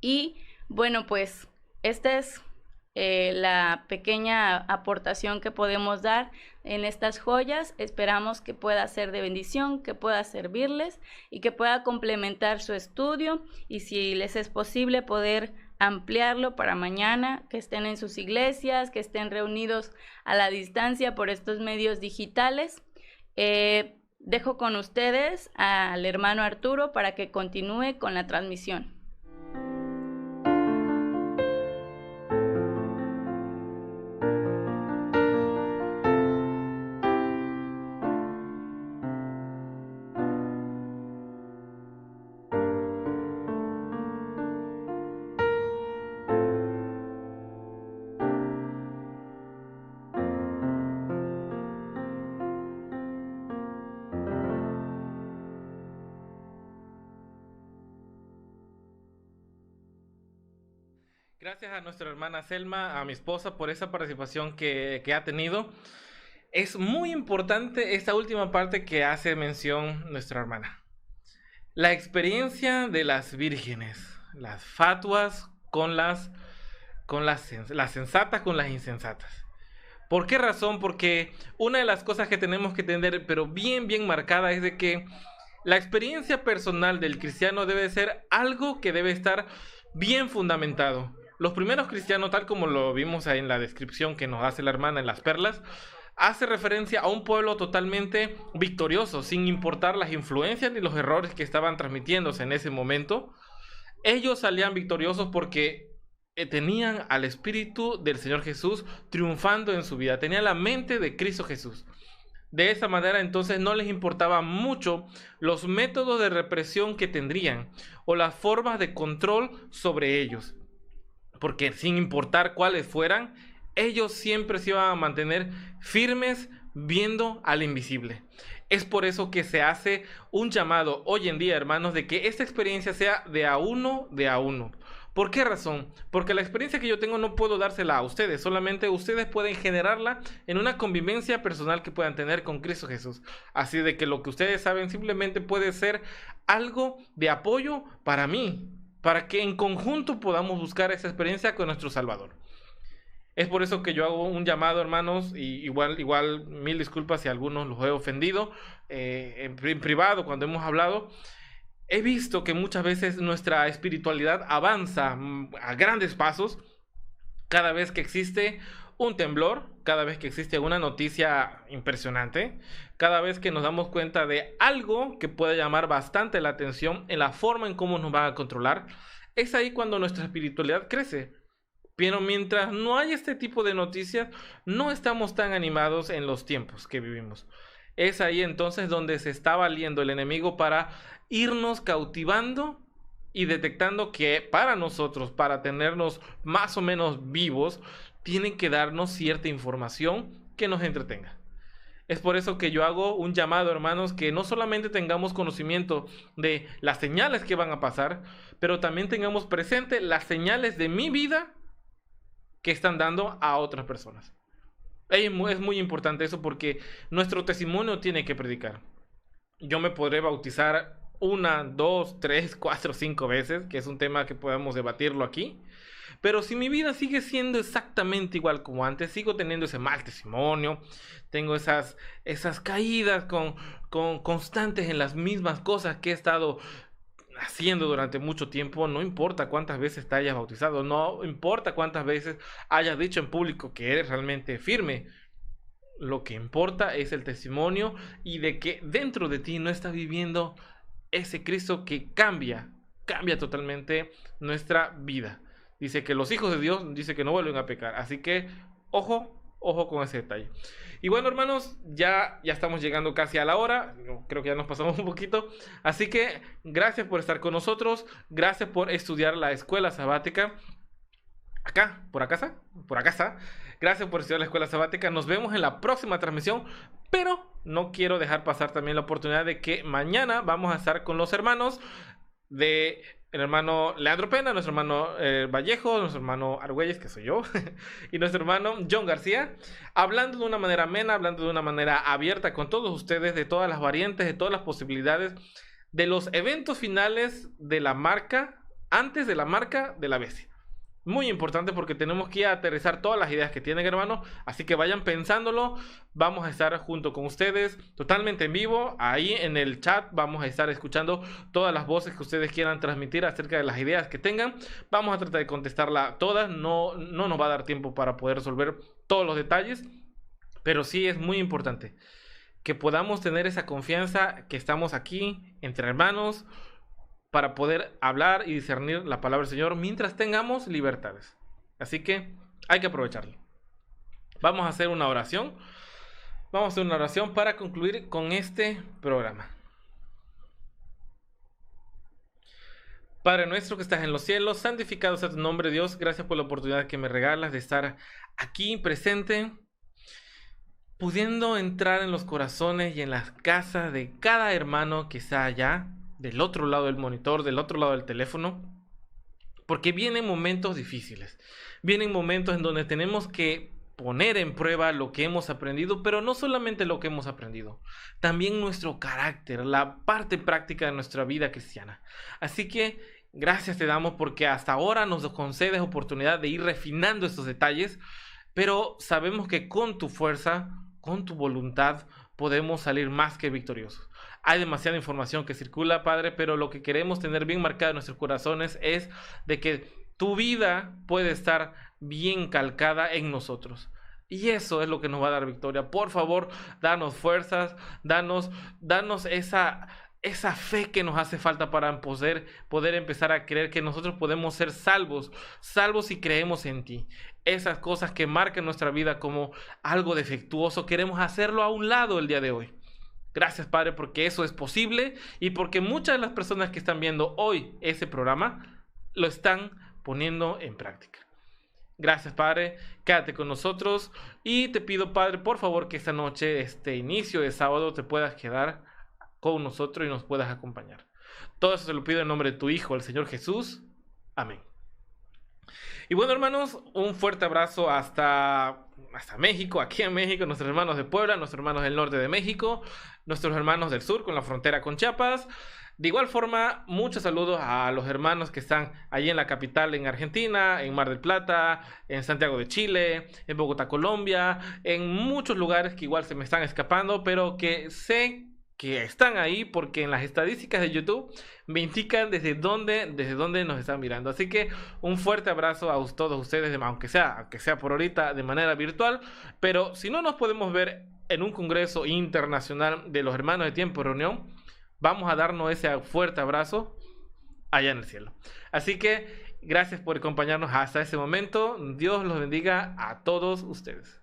Y bueno, pues esta es la pequeña aportación que podemos dar en estas joyas. Esperamos que pueda ser de bendición, que pueda servirles y que pueda complementar su estudio, y si les es posible poder ampliarlo para mañana, que estén en sus iglesias, que estén reunidos a la distancia por estos medios digitales. Dejo con ustedes al hermano Arturo para que continúe con la transmisión. Gracias a nuestra hermana Selma, a mi esposa, por esa participación que ha tenido. Es muy importante esta última parte que hace mención nuestra hermana. La experiencia de las vírgenes, las fatuas con las sensatas con las insensatas. ¿Por qué razón? Porque una de las cosas que tenemos que tener, pero bien marcada, es de que la experiencia personal del cristiano debe ser algo que debe estar bien fundamentado. Los primeros cristianos, tal como lo vimos ahí en la descripción que nos hace la hermana en las perlas, hace referencia a un pueblo totalmente victorioso, sin importar las influencias ni los errores que estaban transmitiéndose en ese momento. Ellos salían victoriosos porque tenían al Espíritu del Señor Jesús triunfando en su vida, tenían la mente de Cristo Jesús. De esa manera, entonces, no les importaba mucho los métodos de represión que tendrían o las formas de control sobre ellos, porque sin importar cuáles fueran, ellos siempre se iban a mantener firmes viendo al invisible. Es por eso que se hace un llamado hoy en día, hermanos, de que esta experiencia sea de a uno. ¿Por qué razón? Porque la experiencia que yo tengo no puedo dársela a ustedes, solamente ustedes pueden generarla en una convivencia personal que puedan tener con Cristo Jesús. Así de que lo que ustedes saben simplemente puede ser algo de apoyo para mí, para que en conjunto podamos buscar esa experiencia con nuestro Salvador. Es por eso que yo hago un llamado, hermanos, y igual mil disculpas si a algunos los he ofendido en privado cuando hemos hablado. He visto que muchas veces nuestra espiritualidad avanza a grandes pasos cada vez que existe un temblor, cada vez que existe una noticia impresionante, cada vez que nos damos cuenta de algo que puede llamar bastante la atención en la forma en cómo nos van a controlar. Es ahí cuando nuestra espiritualidad crece. Pero mientras no hay este tipo de noticias, no estamos tan animados en los tiempos que vivimos. Es ahí entonces donde se está valiendo el enemigo para irnos cautivando y detectando que para nosotros, para tenernos más o menos vivos, tienen que darnos cierta información que nos entretenga. Es por eso que yo hago un llamado, hermanos, que no solamente tengamos conocimiento de las señales que van a pasar, pero también tengamos presente las señales de mi vida que están dando a otras personas. Es muy importante eso, porque nuestro testimonio tiene que predicar. Yo me podré bautizar 1, 2, 3, 4, 5 veces, que es un tema que podemos debatirlo aquí. Pero si mi vida sigue siendo exactamente igual como antes, sigo teniendo ese mal testimonio, tengo esas caídas constantes en las mismas cosas que he estado haciendo durante mucho tiempo, no importa cuántas veces te hayas bautizado, no importa cuántas veces hayas dicho en público que eres realmente firme, lo que importa es el testimonio y de que dentro de ti no estás viviendo ese Cristo que cambia totalmente nuestra vida. Dice que los hijos de Dios, dice que no vuelven a pecar, así que ojo Ojo con ese detalle. Y bueno, hermanos, ya estamos llegando casi a la hora. Creo que ya nos pasamos un poquito. Así que gracias por estar con nosotros. Gracias por estudiar la escuela sabática. Acá, por acá está. Gracias por estudiar la escuela sabática. Nos vemos en la próxima transmisión. Pero no quiero dejar pasar también la oportunidad de que mañana vamos a estar con los hermanos de el hermano Leandro Pena, nuestro hermano Vallejo, nuestro hermano Argüelles, que soy yo, y nuestro hermano John García, hablando de una manera amena, hablando de una manera abierta con todos ustedes, de todas las variantes, de todas las posibilidades, de los eventos finales de la marca, antes de la marca de la bestia. Muy importante porque tenemos que aterrizar todas las ideas que tienen, hermano. Así que vayan pensándolo. Vamos a estar junto con ustedes totalmente en vivo. Ahí en el chat vamos a estar escuchando todas las voces que ustedes quieran transmitir acerca de las ideas que tengan. Vamos a tratar de contestarlas todas. No nos va a dar tiempo para poder resolver todos los detalles. Pero sí es muy importante que podamos tener esa confianza que estamos aquí entre hermanos, para poder hablar y discernir la palabra del Señor mientras tengamos libertades. Así que hay que aprovecharlo. Vamos a hacer una oración. Vamos a hacer una oración para concluir con este programa. Padre nuestro que estás en los cielos, santificado sea tu nombre, Dios. Gracias por la oportunidad que me regalas de estar aquí presente, pudiendo entrar en los corazones y en las casas de cada hermano que está allá, del otro lado del monitor, del otro lado del teléfono, porque vienen momentos difíciles, vienen momentos en donde tenemos que poner en prueba lo que hemos aprendido, pero no solamente lo que hemos aprendido, también nuestro carácter, la parte práctica de nuestra vida cristiana. Así que gracias te damos porque hasta ahora nos concedes oportunidad de ir refinando estos detalles, pero sabemos que con tu fuerza, con tu voluntad, podemos salir más que victoriosos. Hay demasiada información que circula, Padre, pero lo que queremos tener bien marcado en nuestros corazones es de que tu vida puede estar bien calcada en nosotros. Y eso es lo que nos va a dar victoria. Por favor, danos fuerzas, danos esa fe que nos hace falta para poder empezar a creer que nosotros podemos ser salvos si creemos en ti. Esas cosas que marcan nuestra vida como algo defectuoso, queremos hacerlo a un lado el día de hoy. Gracias, Padre, porque eso es posible y porque muchas de las personas que están viendo hoy ese programa lo están poniendo en práctica. Gracias, Padre, quédate con nosotros y te pido, Padre, por favor, que esta noche, este inicio de sábado, te puedas quedar con nosotros y nos puedas acompañar. Todo eso se lo pido en nombre de tu Hijo, el Señor Jesús. Amén. Y bueno, hermanos, un fuerte abrazo hasta México, aquí en México, nuestros hermanos de Puebla, nuestros hermanos del norte de México, nuestros hermanos del sur con la frontera con Chiapas. De igual forma, muchos saludos a los hermanos que están allí en la capital, en Argentina, en Mar del Plata, en Santiago de Chile, en Bogotá, Colombia, en muchos lugares que igual se me están escapando, pero que sé que están ahí porque en las estadísticas de YouTube me indican desde dónde nos están mirando. Así que un fuerte abrazo a todos ustedes, aunque sea por ahorita de manera virtual, pero si no nos podemos ver en un congreso internacional de los hermanos de Tiempo de Reunión, vamos a darnos ese fuerte abrazo allá en el cielo. Así que gracias por acompañarnos hasta ese momento. Dios los bendiga a todos ustedes.